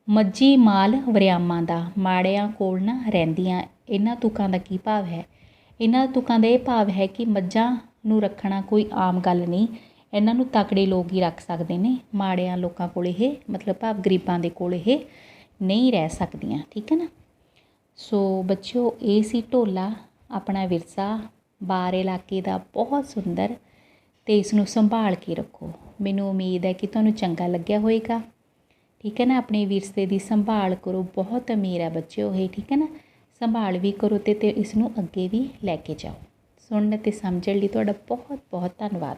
ਮੱਝੀ ਮਾਲ ਵਰਿਆਮਾਂ ਦਾ, ਮਾੜਿਆਂ ਕੋਲ ਨਾ ਰਹਿੰਦੀਆਂ। ਇਹਨਾਂ ਤੁਕਾਂ ਦਾ ਕੀ ਭਾਵ ਹੈ? ਇਹਨਾਂ ਤੁਕਾਂ ਦਾ ਇਹ ਭਾਵ ਹੈ ਕਿ ਮੱਝਾਂ ਨੂੰ ਰੱਖਣਾ ਕੋਈ ਆਮ ਗੱਲ ਨਹੀਂ। ਇਹਨਾਂ ਨੂੰ ਤਕੜੇ ਲੋਕ ਹੀ ਰੱਖ ਸਕਦੇ ਨੇ। ਮਾੜਿਆਂ ਲੋਕਾਂ ਕੋਲ ਇਹ ਮਤਲਬ ਭਾਵ ਗਰੀਬਾਂ ਦੇ ਕੋਲ ਇਹ ਨਹੀਂ ਰਹਿ ਸਕਦੀਆਂ, ਠੀਕ ਹੈ ਨਾ। ਸੋ ਬੱਚਿਓ, ਇਹ ਸੀ ਢੋਲਾ, ਆਪਣਾ ਵਿਰਸਾ ਬਾਰ ਇਲਾਕੇ ਦਾ, ਬਹੁਤ ਸੁੰਦਰ, ਅਤੇ ਇਸ ਨੂੰ ਸੰਭਾਲ ਕੇ ਰੱਖੋ। ਮੈਨੂੰ ਉਮੀਦ ਹੈ ਕਿ ਤੁਹਾਨੂੰ ਚੰਗਾ ਲੱਗਿਆ ਹੋਵੇਗਾ, ਠੀਕ ਹੈ ਨਾ। ਆਪਣੇ ਵਿਰਸੇ ਦੀ ਸੰਭਾਲ ਕਰੋ, ਬਹੁਤ ਅਮੀਰ ਹੈ ਬੱਚਿਓ ਇਹ, ਠੀਕ ਹੈ ਨਾ। ਸੰਭਾਲ ਵੀ ਕਰੋ ਅਤੇ ਇਸ ਨੂੰ ਅੱਗੇ ਵੀ ਲੈ ਕੇ ਜਾਓ। ਸੁਣਨ ਅਤੇ ਸਮਝਣ ਲਈ ਤੁਹਾਡਾ ਬਹੁਤ ਬਹੁਤ ਧੰਨਵਾਦ।